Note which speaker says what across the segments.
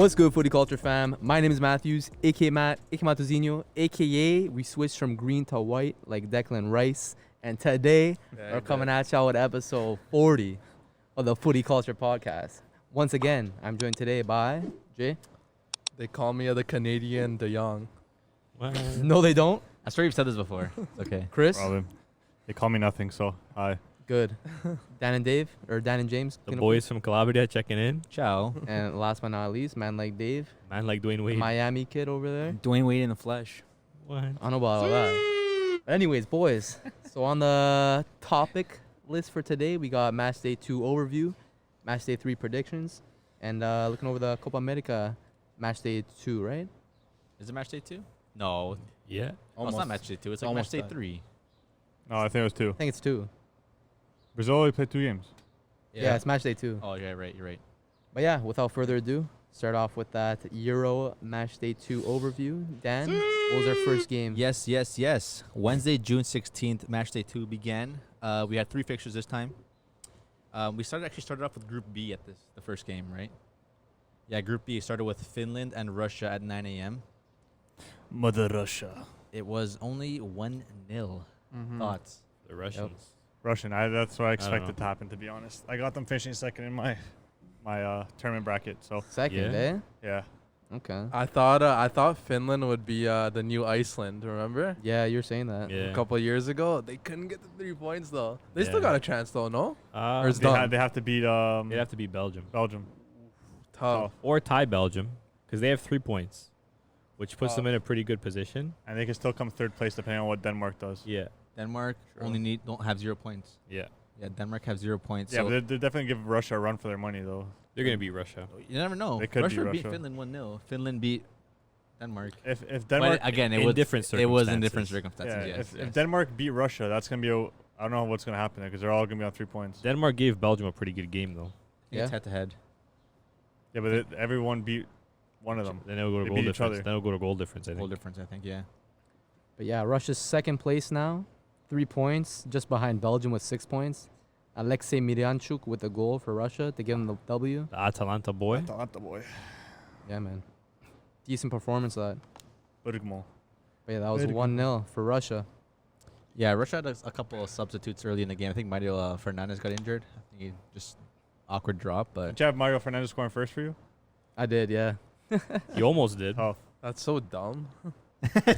Speaker 1: What's good, Footy Culture fam? My name is Matthews, aka Matt, aka Matozinho, aka we switched from green to white like Declan Rice. And today, we're coming at y'all with episode 40 of the Footy Culture podcast. Once again, I'm joined today by Jay.
Speaker 2: They call me the Canadian De Jong.
Speaker 1: What? No, they don't.
Speaker 3: I swear you've said this before. It's okay.
Speaker 1: Chris?
Speaker 4: Probably. They call me nothing, so hi.
Speaker 1: Good. Dan and Dave, or Dan and James.
Speaker 5: The boys from Calabria checking in.
Speaker 3: Ciao.
Speaker 1: And last but not least, man like Dave.
Speaker 5: Man like Dwayne Wade.
Speaker 1: Miami kid over there.
Speaker 3: Dwayne Wade in the flesh.
Speaker 5: What?
Speaker 1: I don't know about all that. But anyways, boys. So on the topic list for today, we got Match Day 2 overview, Match Day 3 predictions, and looking over the Copa America Match Day 2, right?
Speaker 3: Is it match day 2? No.
Speaker 5: Yeah.
Speaker 3: Oh, it's not match day 2. It's like
Speaker 2: Almost
Speaker 3: match day
Speaker 2: done.
Speaker 3: 3.
Speaker 4: No, I think it was 2.
Speaker 1: I think it's 2.
Speaker 4: Brazil only played 2 games.
Speaker 1: Yeah, it's Match Day 2.
Speaker 3: Oh, yeah, right. You're right.
Speaker 1: But yeah, without further ado, start off with that Euro Match Day 2 overview. Dan, what was our first game?
Speaker 3: Yes. Wednesday, June 16th, match day 2 began. We had 3 fixtures this time. We started off with Group B at the first game, right? Yeah, Group B started with Finland and Russia at 9 a.m.
Speaker 4: Mother Russia.
Speaker 3: It was only 1-0. Thoughts?
Speaker 5: The Russians.
Speaker 4: Russian. That's what I
Speaker 5: know.
Speaker 4: expected to happen, to be honest. I got them finishing second in my tournament bracket, so
Speaker 1: Second,
Speaker 5: Yeah.
Speaker 1: eh?
Speaker 4: yeah.
Speaker 1: Okay.
Speaker 2: I thought Finland would be the new Iceland. Remember?
Speaker 1: Yeah, you're saying that.
Speaker 5: Yeah.
Speaker 2: A couple of years ago, they couldn't get the 3 points though. They still
Speaker 5: Yeah.
Speaker 2: got a chance though, no? Or it's
Speaker 4: They,
Speaker 2: done.
Speaker 4: they have to beat
Speaker 5: They'd have to beat Belgium.
Speaker 4: Belgium.
Speaker 2: Tough.
Speaker 5: Or tie Belgium, because they have 3 points, which puts them
Speaker 2: Oh.
Speaker 5: in a pretty good position.
Speaker 4: And they can still come third place depending on what Denmark does.
Speaker 5: Yeah.
Speaker 3: Denmark
Speaker 2: True.
Speaker 3: don't have 0 points.
Speaker 5: Yeah.
Speaker 3: Yeah, Denmark have 0 points.
Speaker 4: Yeah,
Speaker 3: so
Speaker 4: but they're definitely give Russia a run for their money, though.
Speaker 5: They're going to beat Russia.
Speaker 3: you never know.
Speaker 4: They could
Speaker 3: Russia
Speaker 4: beat
Speaker 3: beat
Speaker 4: Russia.
Speaker 3: Finland 1-0. Finland beat Denmark.
Speaker 4: If Denmark,
Speaker 3: But again,
Speaker 5: in different
Speaker 3: it was in different
Speaker 5: circumstances.
Speaker 3: circumstances.
Speaker 4: if Denmark beat Russia, that's gonna be I don't know what's gonna happen there because they're all gonna be on 3 points.
Speaker 5: Denmark gave Belgium a pretty good game, though.
Speaker 1: Yeah.
Speaker 3: It's head to head.
Speaker 4: Yeah, but everyone beat one of them.
Speaker 5: Then they'll go to
Speaker 4: They
Speaker 5: goal
Speaker 4: beat each
Speaker 5: difference.
Speaker 4: other.
Speaker 5: Then they'll go to goal difference, I
Speaker 3: Goal
Speaker 5: think.
Speaker 3: difference, I think. Yeah.
Speaker 1: But yeah, Russia's second place now. 3 points, just behind Belgium with 6 points. Alexei Miranchuk with a goal for Russia to give them the W.
Speaker 5: The Atalanta boy.
Speaker 4: Atalanta boy.
Speaker 1: Yeah, man. Decent performance of that.
Speaker 4: Bergmo.
Speaker 1: But yeah, that was
Speaker 4: Very good.
Speaker 1: 1-0 for Russia.
Speaker 3: Yeah, Russia had a couple of substitutes early in the game. I think Mario Fernandez got injured. I think he just awkward drop, but
Speaker 4: Did you have Mario Fernandez scoring first for you?
Speaker 1: I did, yeah.
Speaker 5: You almost did.
Speaker 4: Tough.
Speaker 2: That's so dumb.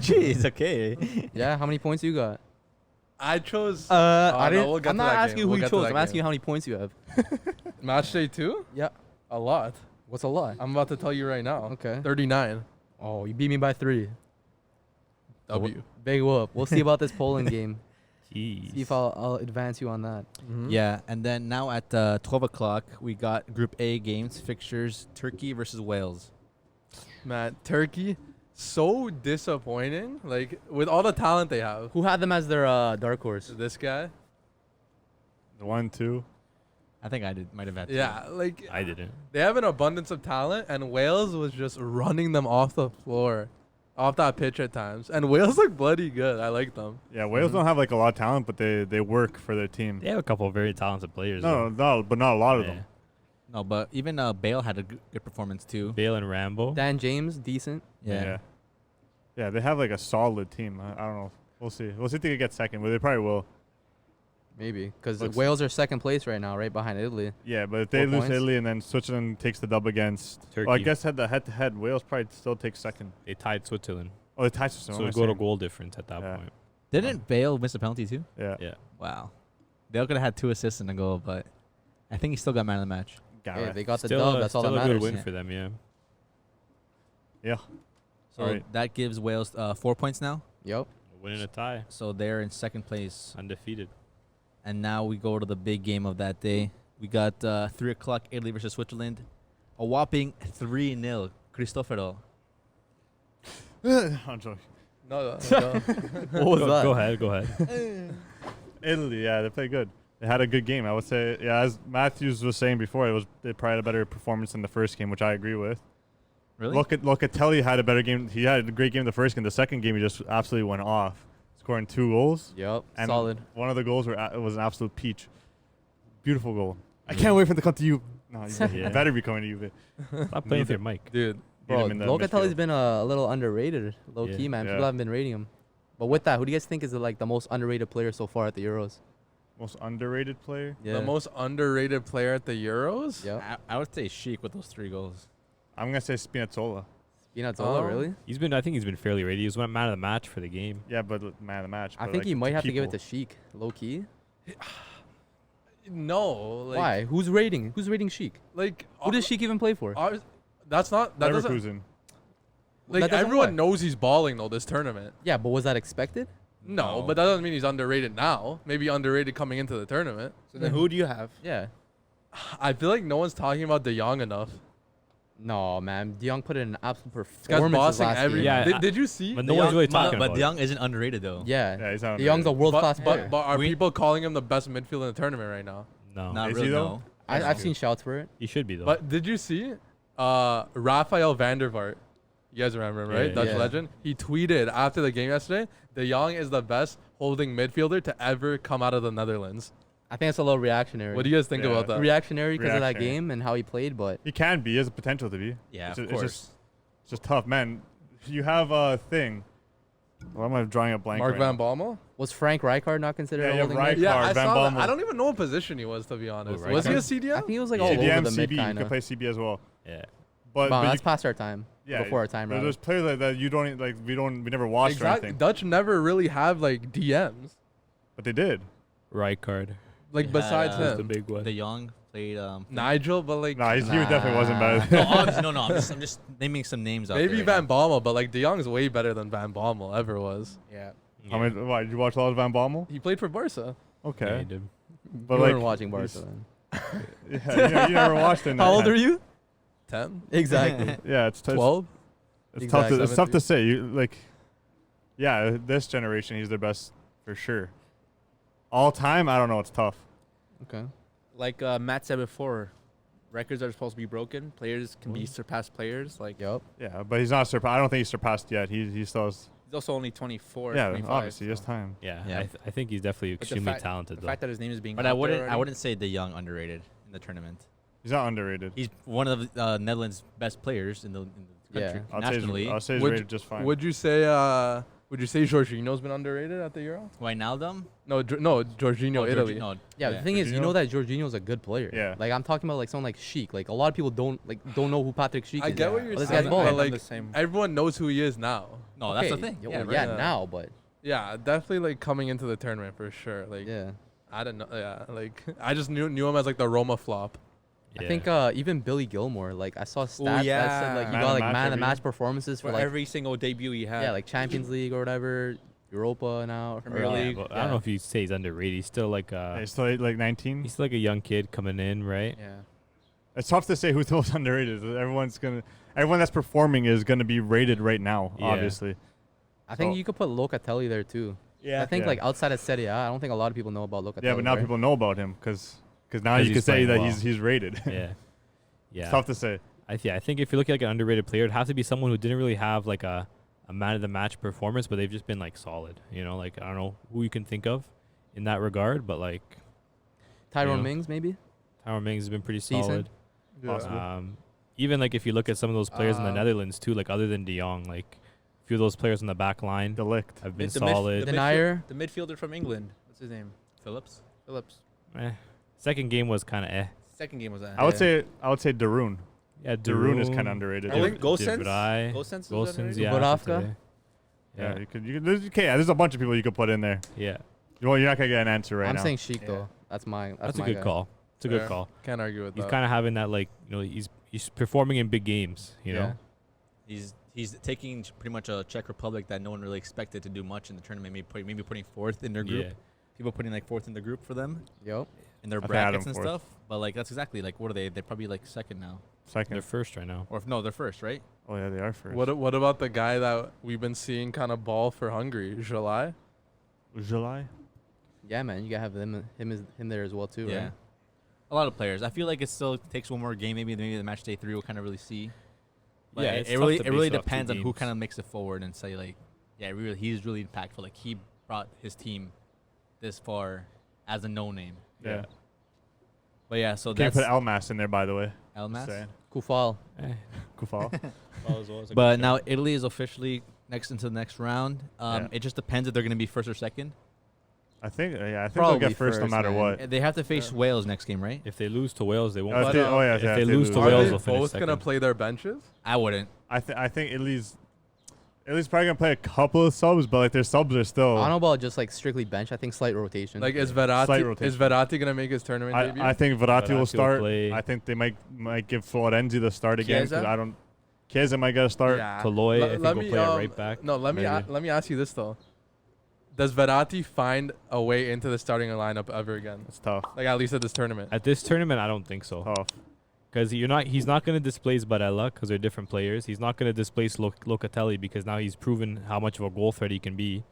Speaker 3: jeez, okay.
Speaker 1: Yeah, how many points you got?
Speaker 2: I chose
Speaker 1: I
Speaker 2: no,
Speaker 1: didn't.
Speaker 2: we'll get
Speaker 1: I'm
Speaker 2: to
Speaker 1: not
Speaker 2: that
Speaker 1: asking
Speaker 2: game.
Speaker 1: you who
Speaker 2: We'll
Speaker 1: you
Speaker 2: get to
Speaker 1: chose.
Speaker 2: that
Speaker 1: I'm asking you
Speaker 2: game.
Speaker 1: how many points you have.
Speaker 2: match day 2.
Speaker 1: Yeah.
Speaker 2: A lot.
Speaker 1: What's a lot?
Speaker 2: I'm about to tell you right now.
Speaker 1: Okay.
Speaker 2: 39.
Speaker 1: Oh, you beat me by 3.
Speaker 2: W.
Speaker 1: Big whoop. We'll see about this Poland game.
Speaker 5: Jeez.
Speaker 1: See if I'll advance you on that.
Speaker 2: Mhm.
Speaker 3: Yeah, and then now at 12 o'clock, we got Group A games, fixtures, Turkey versus Wales.
Speaker 2: Man, Turkey, so disappointing. Like with all the talent they have.
Speaker 1: Who had them as their dark horse?
Speaker 2: This guy.
Speaker 4: The 1-2.
Speaker 3: I think I might have had to.
Speaker 2: Yeah, like
Speaker 5: I didn't.
Speaker 2: they have an abundance of talent, and Wales was just running them off the floor, off that pitch at times. And Wales look bloody good. I like them.
Speaker 4: Yeah, Wales don't have like a lot of talent, but they work for their team.
Speaker 5: They have a couple of very talented players.
Speaker 4: No,
Speaker 5: though.
Speaker 4: no, but not a lot of
Speaker 5: Yeah.
Speaker 4: them.
Speaker 3: No, but even Bale had a good performance too.
Speaker 5: Bale and Rambo.
Speaker 1: Dan James, decent.
Speaker 3: Yeah.
Speaker 4: Yeah, they have like a solid team. I don't know. We'll see. We'll see if they can get second, but they probably will.
Speaker 1: Maybe. Because
Speaker 4: Looks-
Speaker 1: Wales are second place right now, right behind Italy.
Speaker 4: Yeah, but if they
Speaker 1: 4
Speaker 4: lose
Speaker 1: points.
Speaker 4: to Italy and then Switzerland takes the dub against
Speaker 5: Turkey.
Speaker 4: Well, I guess had the head-to-head, Wales probably still takes second.
Speaker 5: They tied Switzerland.
Speaker 4: Oh, they tied
Speaker 5: So
Speaker 4: Switzerland.
Speaker 5: we go to goal difference at that
Speaker 4: Yeah.
Speaker 5: point.
Speaker 3: Didn't Bale miss a penalty too?
Speaker 4: Yeah.
Speaker 5: Yeah.
Speaker 3: Wow. Bale could have had 2 assists in a goal, but I think he still got man of the match.
Speaker 1: Hey,
Speaker 4: Gareth.
Speaker 1: they got the
Speaker 5: Still,
Speaker 1: dub. That's all that
Speaker 5: still a
Speaker 1: matters.
Speaker 5: good win
Speaker 3: Yeah.
Speaker 5: for them, yeah.
Speaker 4: Yeah.
Speaker 3: So
Speaker 4: Alright.
Speaker 3: that gives Wales 4 points now.
Speaker 1: Yep.
Speaker 5: Winning a tie.
Speaker 3: So they're in second place.
Speaker 5: Undefeated.
Speaker 3: And now we go to the big game of that day. We got 3 o'clock, Italy versus Switzerland. A whopping 3-0. Cristoforo.
Speaker 4: I'm joking.
Speaker 2: No.
Speaker 1: What was that?
Speaker 5: Go ahead. Go ahead.
Speaker 4: Italy, yeah, they play good. They had a good game. I would say, yeah, as Matthews was saying before, they probably had a better performance than the first game, which I agree with.
Speaker 3: Really?
Speaker 4: Locatelli had a better game. He had a great game the first game. The second game, he just absolutely went off, scoring 2 goals.
Speaker 1: Yep.
Speaker 4: And
Speaker 1: Solid.
Speaker 4: one of the goals was an absolute peach. Beautiful goal. I can't wait for it to come to you, No, he's
Speaker 5: Yeah.
Speaker 4: better be coming to Juve.
Speaker 5: Stop playing with your mic.
Speaker 2: Dude,
Speaker 4: Need
Speaker 1: Bro,
Speaker 4: him in the
Speaker 1: Locatelli's
Speaker 4: midfield.
Speaker 1: been a little underrated, low
Speaker 5: Yeah.
Speaker 1: key, man.
Speaker 4: Yeah.
Speaker 1: People haven't been rating him. But with that, who do you guys think is like the most underrated player so far at the Euros?
Speaker 4: Most underrated player.
Speaker 1: Yeah.
Speaker 2: the most underrated player at the Euros?
Speaker 1: Yep.
Speaker 3: I would say Sheik with those 3 goals.
Speaker 4: I'm gonna say Spinazzola.
Speaker 1: Spinazzola, really?
Speaker 5: I think he's been fairly rated. He was man of the match for the game.
Speaker 4: Yeah, but man of the match.
Speaker 1: I
Speaker 4: but,
Speaker 1: think
Speaker 4: like,
Speaker 1: he might
Speaker 4: to
Speaker 1: have to give it
Speaker 4: people.
Speaker 1: to Sheik, low key.
Speaker 2: No. Like,
Speaker 1: Why? Who's rating Sheik?
Speaker 2: Like,
Speaker 1: Who does Sheik even play for?
Speaker 2: That's not. That doesn't.
Speaker 4: Leverkusen.
Speaker 2: Like
Speaker 1: That doesn't
Speaker 2: everyone
Speaker 1: what?
Speaker 2: knows he's balling though this tournament.
Speaker 1: Yeah, but was that expected?
Speaker 2: No,
Speaker 3: No.
Speaker 2: but that doesn't mean he's underrated now. Maybe underrated coming into the tournament.
Speaker 6: So then who do you have?
Speaker 1: Yeah.
Speaker 2: I feel like no one's talking about De Jong enough.
Speaker 1: No, man. De Jong put in an absolute
Speaker 2: This guy's
Speaker 1: performance
Speaker 2: bossing
Speaker 1: last
Speaker 2: every.
Speaker 1: game.
Speaker 5: Yeah,
Speaker 2: Did you see?
Speaker 5: But no one's really talking
Speaker 3: But
Speaker 5: about
Speaker 3: De
Speaker 5: it.
Speaker 3: Jong isn't underrated though.
Speaker 1: Yeah.
Speaker 4: Yeah, he's not.
Speaker 1: De Jong's a
Speaker 4: underrated.
Speaker 1: world-class player.
Speaker 2: But are
Speaker 3: We-
Speaker 2: people calling him the best midfielder in the tournament right now?
Speaker 5: No.
Speaker 3: Not
Speaker 4: Is
Speaker 3: really.
Speaker 4: he though?
Speaker 3: No.
Speaker 1: I've seen shouts for it.
Speaker 5: He should be, though.
Speaker 2: But did you see Rafael van der Vaart? You guys remember him, right?
Speaker 5: Yeah.
Speaker 2: Dutch
Speaker 1: Yeah.
Speaker 2: legend. He tweeted after the game yesterday, De Jong is the best holding midfielder to ever come out of the Netherlands.
Speaker 1: I think it's a little reactionary.
Speaker 2: What do you guys think
Speaker 4: Yeah.
Speaker 2: about that?
Speaker 1: Reactionary because of that
Speaker 4: Reactionary.
Speaker 1: game and how he played, but
Speaker 4: He can be. He has the potential to be.
Speaker 3: Yeah,
Speaker 4: It's
Speaker 3: of
Speaker 4: ju-
Speaker 3: course.
Speaker 4: It's just tough, man. You have a thing. Why am I drawing a blank?
Speaker 2: Mark
Speaker 4: right
Speaker 2: Van
Speaker 4: now?
Speaker 2: Bommel?
Speaker 1: was Frank Rijkaard not considered
Speaker 4: Yeah,
Speaker 1: a
Speaker 4: you have
Speaker 1: holding mid?
Speaker 4: Rijkaard.
Speaker 2: Yeah, I
Speaker 4: Van
Speaker 2: saw that.
Speaker 4: Bommel.
Speaker 2: I don't even know what position he was, to be honest. Was he a
Speaker 5: Rijkaard?
Speaker 1: I
Speaker 2: CDM?
Speaker 1: think he was like all over
Speaker 4: CDM,
Speaker 1: the mid
Speaker 4: CB. You
Speaker 1: kind
Speaker 4: can
Speaker 1: of.
Speaker 4: play CB as well.
Speaker 5: yeah.
Speaker 4: But,
Speaker 1: Wow,
Speaker 4: but
Speaker 1: that's
Speaker 4: you,
Speaker 1: past our time.
Speaker 4: yeah,
Speaker 1: Before our time,
Speaker 4: but
Speaker 1: rather.
Speaker 4: there's players like that you don't like. We never watched or
Speaker 2: Exactly.
Speaker 4: anything.
Speaker 2: Dutch never really have like DMs.
Speaker 4: But they did.
Speaker 5: Rijkaard.
Speaker 2: Like
Speaker 3: Yeah,
Speaker 2: besides
Speaker 3: that's
Speaker 5: The
Speaker 2: him.
Speaker 5: big one.
Speaker 3: De Jong played.
Speaker 2: Nigel, but like
Speaker 4: Nah, he definitely wasn't better.
Speaker 3: No, obviously, no. I'm just naming some names out
Speaker 2: maybe
Speaker 3: there.
Speaker 2: Van Bommel, but like De Jong's way better than Van Bommel ever was.
Speaker 6: Yeah.
Speaker 4: How many? Why did you watch a lot of Van Bommel?
Speaker 2: He played for Barca.
Speaker 5: Yeah,
Speaker 4: Okay,
Speaker 5: he did.
Speaker 4: but
Speaker 1: you
Speaker 4: like
Speaker 1: weren't watching
Speaker 4: he's-
Speaker 1: Barca then.
Speaker 4: Yeah, you never watched it.
Speaker 1: How old are you?
Speaker 2: 10?
Speaker 1: Exactly.
Speaker 4: Yeah, it's
Speaker 2: 12?
Speaker 4: It's tough.
Speaker 1: Exactly.
Speaker 4: It's tough to say. You like, yeah, this generation he's the best for sure. All time, I don't know. It's tough.
Speaker 1: Okay.
Speaker 6: Like Matt said before, records are supposed to be broken. Players can be surpassed players. Like
Speaker 1: Yep.
Speaker 4: Yeah, but he's not surpassed. I don't think he's surpassed yet. He still has.
Speaker 6: he's also only 24.
Speaker 4: Yeah,
Speaker 6: 25,
Speaker 4: obviously, he has
Speaker 6: so.
Speaker 4: time.
Speaker 5: Yeah,
Speaker 3: Yeah.
Speaker 5: I think he's definitely
Speaker 6: But the
Speaker 5: extremely
Speaker 6: fact-
Speaker 5: talented,
Speaker 6: The
Speaker 5: though.
Speaker 6: fact that his name is being.
Speaker 3: But
Speaker 6: out
Speaker 3: I
Speaker 6: there
Speaker 3: wouldn't. I
Speaker 6: already-
Speaker 3: wouldn't say De Jong underrated in the tournament.
Speaker 4: He's not underrated.
Speaker 3: He's one of the Netherlands' best players in the
Speaker 1: Yeah.
Speaker 3: country,
Speaker 4: I'll say
Speaker 3: nationally.
Speaker 4: I'll say he's
Speaker 2: Would-
Speaker 4: rated just fine.
Speaker 2: Would you say Jorginho's been underrated at the Euro?
Speaker 3: Wijnaldum?
Speaker 2: No, Jorginho,
Speaker 3: Oh,
Speaker 2: Italy.
Speaker 3: No,
Speaker 1: Yeah, the thing is, you
Speaker 4: Jorginho?
Speaker 1: know that Jorginho's a good player.
Speaker 4: Yeah.
Speaker 1: Like I'm talking about like someone like Sheik. Like a lot of people don't know who Patrick Sheik
Speaker 2: I
Speaker 1: is.
Speaker 2: get what
Speaker 1: But
Speaker 2: you're
Speaker 1: this
Speaker 2: saying,
Speaker 1: guy's
Speaker 2: but
Speaker 1: balling.
Speaker 2: like
Speaker 6: the same.
Speaker 2: everyone knows who he is now.
Speaker 3: no, that's the
Speaker 1: Okay,
Speaker 3: thing.
Speaker 1: Yeah,
Speaker 3: Yeah,
Speaker 1: well, yeah,
Speaker 3: right.
Speaker 1: now, but
Speaker 2: Yeah, definitely like coming into the tournament for sure. Like
Speaker 1: yeah.
Speaker 2: I don't know. Yeah, like I just knew him as like the Roma flop.
Speaker 1: I think even Billy Gilmore, like I saw stats that
Speaker 6: yeah.
Speaker 1: said like he
Speaker 4: Man
Speaker 1: got
Speaker 4: of
Speaker 1: like
Speaker 4: match
Speaker 1: man of the
Speaker 4: every
Speaker 1: match
Speaker 4: year.
Speaker 1: performances for
Speaker 6: For
Speaker 1: like
Speaker 6: every single debut he had.
Speaker 1: yeah, like Champions League or whatever, Europa now.
Speaker 6: Premier
Speaker 1: or,
Speaker 6: League.
Speaker 5: I don't know if you say he's underrated. He's still like
Speaker 4: Yeah, he's still like 19.
Speaker 5: he's still like a young kid coming in, right?
Speaker 6: Yeah.
Speaker 4: It's tough to say who's the most underrated. Everyone that's performing is gonna be rated right now.
Speaker 5: Yeah.
Speaker 4: Obviously.
Speaker 1: I think
Speaker 4: So-
Speaker 1: you could put Locatelli there too.
Speaker 6: Yeah.
Speaker 1: I think
Speaker 4: Yeah.
Speaker 1: like outside of Serie A, I don't think a lot of people know about Locatelli.
Speaker 4: Yeah, but now
Speaker 1: right?
Speaker 4: people know about him because now
Speaker 5: 'Cause
Speaker 4: you
Speaker 5: he's
Speaker 4: can say
Speaker 5: playing
Speaker 4: that
Speaker 5: well.
Speaker 4: he's rated.
Speaker 5: Yeah. Yeah.
Speaker 4: It's tough to say.
Speaker 5: I think if you're looking at like an underrated player, it'd have to be someone who didn't really have like a man of the match performance, but they've just been like solid. You know, like I don't know who you can think of in that regard, but like
Speaker 1: Tyrone
Speaker 5: Yeah.
Speaker 1: Mings maybe.
Speaker 5: Tyron Mings has been pretty
Speaker 1: Decent.
Speaker 5: solid.
Speaker 2: Yeah.
Speaker 5: Even like if you look at some of those players in the
Speaker 6: Um,
Speaker 5: Netherlands too, like other than De Jong, like a few of those players on the back line
Speaker 4: Delict.
Speaker 5: have been
Speaker 6: The
Speaker 5: solid.
Speaker 1: Denier.
Speaker 6: The midfielder from England. What's his name?
Speaker 3: Phillips?
Speaker 6: Phillips.
Speaker 5: Second game was kind of
Speaker 6: Second game was that.
Speaker 4: I would say Darun.
Speaker 5: Yeah,
Speaker 4: Darun is kind of underrated.
Speaker 6: I think Gosens.
Speaker 5: Debray,
Speaker 6: Gosens.
Speaker 5: Gosens,
Speaker 6: Yeah.
Speaker 5: yeah.
Speaker 1: Dubravka?
Speaker 5: Today.
Speaker 4: Yeah,
Speaker 5: Yeah,
Speaker 4: you could. There's a bunch of people you could put in there.
Speaker 5: yeah.
Speaker 4: You're not gonna get an answer right
Speaker 1: I'm
Speaker 4: now.
Speaker 1: saying Sheik
Speaker 6: Yeah.
Speaker 1: though. That's
Speaker 5: That's a
Speaker 1: my
Speaker 5: good
Speaker 1: guy.
Speaker 5: call. It's a
Speaker 2: Fair.
Speaker 5: good call.
Speaker 2: Can't argue with
Speaker 5: He's
Speaker 2: that.
Speaker 5: kind of having that like he's performing in big games. You know.
Speaker 3: He's taking pretty much a Czech Republic that no one really expected to do much in the tournament. Maybe putting fourth in their group.
Speaker 5: Yeah.
Speaker 3: People putting like fourth in the group for them
Speaker 1: Yep.
Speaker 3: in their
Speaker 4: I think I had
Speaker 3: brackets
Speaker 4: them
Speaker 3: and
Speaker 4: fourth.
Speaker 3: stuff. But like that's exactly like what are they? They're probably like second now,
Speaker 4: Second.
Speaker 5: They're first right now.
Speaker 3: or if no, they're first, right?
Speaker 4: Oh yeah, they are first.
Speaker 2: What about the guy that we've been seeing kind of ball for Hungary, July?
Speaker 4: July?
Speaker 1: Yeah, man, you gotta have him there as well too,
Speaker 3: Yeah.
Speaker 1: right?
Speaker 3: A lot of players. I feel like it still takes one more game. Maybe the match day 3 we'll kind of really see. But
Speaker 5: Yeah,
Speaker 3: it,
Speaker 5: it's
Speaker 3: it
Speaker 5: tough
Speaker 3: really
Speaker 5: to
Speaker 3: it really
Speaker 5: base off two
Speaker 3: depends on who
Speaker 5: games.
Speaker 3: kind of makes it forward and say like, yeah, he's really impactful. Like he brought his team this far as a no name.
Speaker 4: Yeah.
Speaker 3: But yeah, so
Speaker 4: Can't
Speaker 3: that's
Speaker 4: put Elmas in there, by the way.
Speaker 3: Elmas.
Speaker 4: Saying.
Speaker 1: Kufal.
Speaker 5: Eh,
Speaker 4: Kufal.
Speaker 5: well as well, it's a
Speaker 3: But
Speaker 5: good
Speaker 3: now
Speaker 5: shout.
Speaker 3: Italy is officially next into the next round.
Speaker 4: Yeah.
Speaker 3: It just depends if they're going to be first or second.
Speaker 4: I think they'll
Speaker 1: Probably
Speaker 4: get first no
Speaker 1: first,
Speaker 4: matter
Speaker 1: man.
Speaker 4: what.
Speaker 3: They have to face Wales next game, right?
Speaker 5: If they lose to Wales, they won't.
Speaker 4: If
Speaker 2: But,
Speaker 4: they,
Speaker 2: uh,
Speaker 4: yeah,
Speaker 5: if
Speaker 4: yeah,
Speaker 5: they lose to
Speaker 2: Are
Speaker 5: Wales,
Speaker 2: they
Speaker 5: they'll finish
Speaker 2: both gonna
Speaker 5: second.
Speaker 2: play their benches?
Speaker 3: I wouldn't.
Speaker 4: I think Italy's probably gonna play a couple of subs, but like their subs are still.
Speaker 1: I don't know about just like strictly bench. I think slight rotation.
Speaker 2: Like, is
Speaker 4: Slight
Speaker 2: Verratti
Speaker 4: rotation.
Speaker 2: gonna make his tournament debut?
Speaker 4: I think Verratti
Speaker 5: Verratti will
Speaker 4: will start.
Speaker 5: play.
Speaker 4: I think they might give Florenzi the start again. 'Cause
Speaker 2: Chiesa?
Speaker 4: I don't. Chiesa might get a start.
Speaker 5: Kaloy, I think,
Speaker 2: let
Speaker 5: will
Speaker 2: me,
Speaker 5: play at right back.
Speaker 2: No, let me ask you this though. Does Verratti find a way into the starting lineup ever again?
Speaker 4: It's tough.
Speaker 2: Like, at least at this tournament.
Speaker 5: At this tournament, I don't think so.
Speaker 4: Tough.
Speaker 5: Because he's not going to displace Barella because they're different players. He's not going to displace Locatelli because now he's proven how much of a goal threat he can be.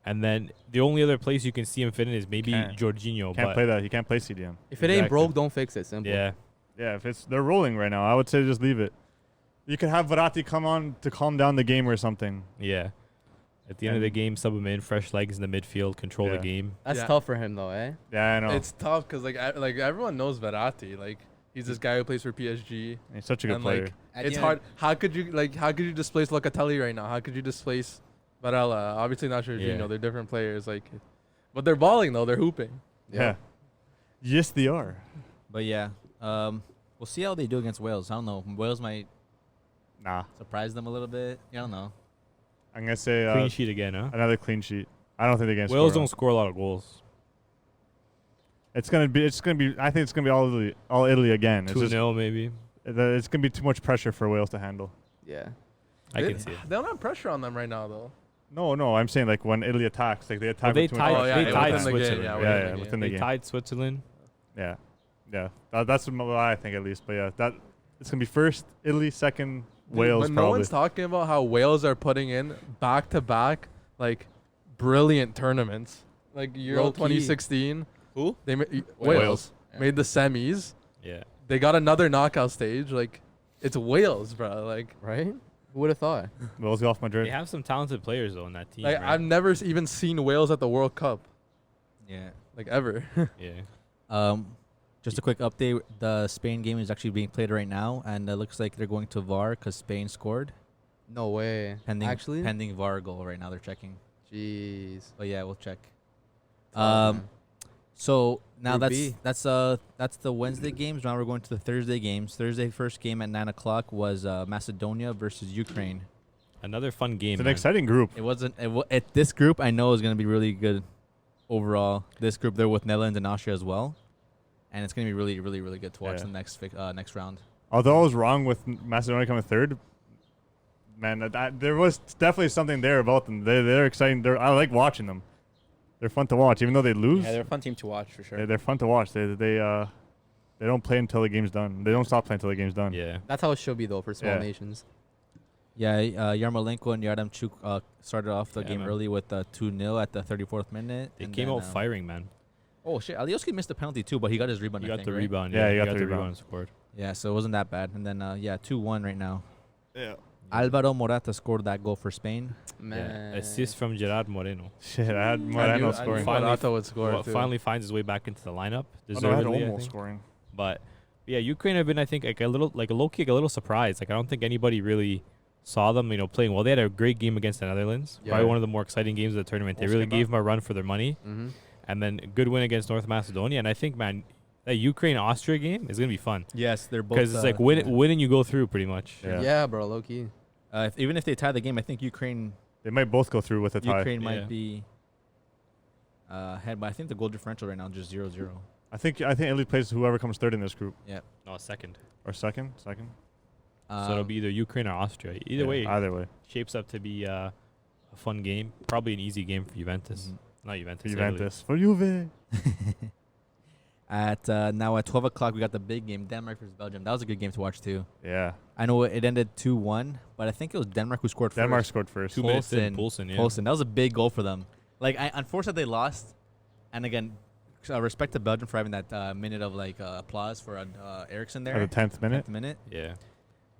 Speaker 5: And then the only other place you can see him fit in is maybe Jorginho.
Speaker 4: Can't
Speaker 5: but
Speaker 4: play that. He can't play CDM.
Speaker 1: if it ain't
Speaker 4: Exactly.
Speaker 1: broke, don't fix it. Simple.
Speaker 5: Yeah,
Speaker 4: Yeah, if they're rolling right now, I would say just leave it. You could have Verratti come on to calm down the game or something.
Speaker 5: yeah. At the end of the game, sub him in, fresh legs in the midfield, control the
Speaker 4: Yeah.
Speaker 5: game.
Speaker 1: That's
Speaker 2: Yeah.
Speaker 1: tough for him though, eh?
Speaker 4: Yeah, I know.
Speaker 2: It's tough because like everyone knows Verratti. Like, he's this guy who plays for PSG.
Speaker 4: He's such a good
Speaker 2: and
Speaker 4: player.
Speaker 2: like
Speaker 3: At
Speaker 2: it's
Speaker 3: the
Speaker 2: hard. How could you displace Locatelli right now? How could you displace Barella? Obviously not Jorginho.
Speaker 5: Yeah.
Speaker 2: They're different players. Like, but they're balling though. They're hooping.
Speaker 4: Yeah. Yes, they are.
Speaker 3: But yeah, we'll see how they do against Wales. I don't know. Wales might
Speaker 4: Nah.
Speaker 3: surprise them a little bit. I don't know.
Speaker 4: I'm going to say
Speaker 5: Clean sheet again, huh?
Speaker 4: another clean sheet. I don't think they're going to
Speaker 5: Wales
Speaker 4: score.
Speaker 5: don't score a lot of goals.
Speaker 4: It's going to be I think it's going to be all Italy again. It's
Speaker 5: 2-0 maybe.
Speaker 4: It's going to be too much pressure for Wales to handle.
Speaker 1: Yeah.
Speaker 5: I
Speaker 2: They-
Speaker 5: can see it.
Speaker 2: They don't have pressure on them right now though.
Speaker 4: No, I'm saying like when Italy attacks, like they attack.
Speaker 5: they
Speaker 4: with too much
Speaker 5: tied-
Speaker 4: pressure.
Speaker 5: they
Speaker 2: yeah,
Speaker 5: tied
Speaker 2: within the game,
Speaker 5: Switzerland.
Speaker 2: yeah,
Speaker 5: right?
Speaker 2: within the
Speaker 4: Yeah,
Speaker 2: game.
Speaker 4: within the
Speaker 5: They
Speaker 4: game.
Speaker 5: tied Switzerland.
Speaker 4: Yeah. That's what I think at least. But yeah, that it's gonna be first Italy, second Wales
Speaker 2: But no
Speaker 4: probably.
Speaker 2: one's talking about how Wales are putting in back-to-back like brilliant tournaments. Like Euro
Speaker 1: Low-key.
Speaker 2: 2016.
Speaker 3: Who?
Speaker 2: They
Speaker 3: Wales.
Speaker 2: Wales
Speaker 3: Yeah.
Speaker 2: made the semis.
Speaker 5: Yeah.
Speaker 2: They got another knockout stage. Like, it's Wales, bro. Like,
Speaker 1: Right? Who would have thought?
Speaker 4: Wales go off Madrid.
Speaker 5: They have some talented players though in that team.
Speaker 2: like
Speaker 5: right?
Speaker 2: I've never even seen Wales at the World Cup,
Speaker 3: Yeah.
Speaker 2: like ever.
Speaker 5: Yeah.
Speaker 3: Just a quick update. The Spain game is actually being played right now, and it looks like they're going to VAR because Spain scored.
Speaker 1: No way. Actually?
Speaker 3: Pending VAR goal right now. They're checking.
Speaker 1: Jeez.
Speaker 3: But yeah, we'll check.
Speaker 1: Tough, man.
Speaker 3: So now
Speaker 1: Group B.
Speaker 3: that's the Wednesday games. Now we're going to the Thursday games. Thursday first game at 9:00 was Macedonia versus Ukraine.
Speaker 5: Another fun game.
Speaker 4: It's an
Speaker 5: man.
Speaker 4: exciting group.
Speaker 3: It wasn't. This group I know is going to be really good overall. This group they're with Netherlands and Austria as well, and it's going to be really, really, really good to watch
Speaker 4: Yeah.
Speaker 3: the next round.
Speaker 4: Although I was wrong with Macedonia coming third, man, there was definitely something there about them. They're exciting. I like watching them. They're fun to watch, even though they lose.
Speaker 6: Yeah, they're a fun team to watch for sure.
Speaker 4: They're fun to watch. They don't play until the game's done. They don't stop playing until the game's done.
Speaker 5: Yeah.
Speaker 1: That's how it should be though for small
Speaker 4: Yeah.
Speaker 1: nations.
Speaker 3: Yeah, Yarmolenko and Yardemchuk started off the
Speaker 5: Yeah,
Speaker 3: game
Speaker 5: man.
Speaker 3: early with 2-0 at the 34th minute.
Speaker 5: They
Speaker 3: and
Speaker 5: came
Speaker 3: then,
Speaker 5: out firing, man.
Speaker 3: Oh shit! Alioski missed the penalty too, but he got his rebound.
Speaker 5: You
Speaker 3: I
Speaker 5: got
Speaker 3: think,
Speaker 5: the
Speaker 3: right?
Speaker 5: rebound.
Speaker 4: Yeah,
Speaker 5: you
Speaker 4: you
Speaker 5: got the rebound
Speaker 4: rebound.
Speaker 5: and scored.
Speaker 3: Yeah, so it wasn't that bad. And then 2-1 right now.
Speaker 4: Yeah.
Speaker 3: Alvaro Morata scored that goal for Spain.
Speaker 1: Man.
Speaker 5: Yeah. Assist from Gerard Moreno.
Speaker 4: Shit, I had
Speaker 2: I
Speaker 4: Moreno
Speaker 2: knew
Speaker 4: scoring.
Speaker 5: Finally-
Speaker 2: Morata would score
Speaker 5: Well,
Speaker 2: too.
Speaker 5: finally finds his way back into the lineup.
Speaker 4: Oh, no, I had
Speaker 5: Deservedly, I
Speaker 4: Olmo
Speaker 5: think.
Speaker 4: scoring.
Speaker 5: But yeah, Ukraine have been, I think, like a low-key, a little surprised. Like I don't think anybody really saw them, playing well. They had a great game against the Netherlands.
Speaker 1: Yeah.
Speaker 5: Probably one of the more exciting games of the tournament. They
Speaker 4: Also
Speaker 5: really
Speaker 4: came
Speaker 5: gave them a run for their money,
Speaker 1: Mm-hmm.
Speaker 5: and then a good win against North Macedonia. And I think, man, that Ukraine-Austria game is gonna be fun
Speaker 3: Yes, they're both.
Speaker 5: because it's like win and you go through pretty much.
Speaker 4: Yeah.
Speaker 1: Yeah, bro, low key.
Speaker 3: Even if they tie the game, I think Ukraine
Speaker 4: They might both go through with a tie.
Speaker 3: Ukraine
Speaker 5: Yeah.
Speaker 3: might be ahead, but I think the goal differential right now is just 0-0.
Speaker 4: I think Italy plays whoever comes third in this group
Speaker 5: No, second.
Speaker 4: or second.
Speaker 5: So it'll be either Ukraine or Austria. Either way,
Speaker 4: Either way.
Speaker 5: shapes up to be a fun game. Probably an easy game for Juventus.
Speaker 3: Mhm.
Speaker 5: Not Juventus.
Speaker 4: For
Speaker 5: Italy.
Speaker 4: Juventus. For Juve.
Speaker 3: Now at 12:00 we got the big game, Denmark versus Belgium. That was a good game to watch too.
Speaker 4: Yeah.
Speaker 3: I know it ended 2-1, but I think it was Denmark who scored
Speaker 4: Denmark
Speaker 3: first.
Speaker 4: scored first.
Speaker 5: 2 minutes in,
Speaker 3: Poulsen.
Speaker 5: Poulsen, yeah.
Speaker 3: Poulsen. That was a big goal for them. Like, unfortunately, they lost. And again, respect to Belgium for having that minute of applause for Eriksson there.
Speaker 4: At the 10th minute.
Speaker 3: 10th minute.
Speaker 5: Yeah.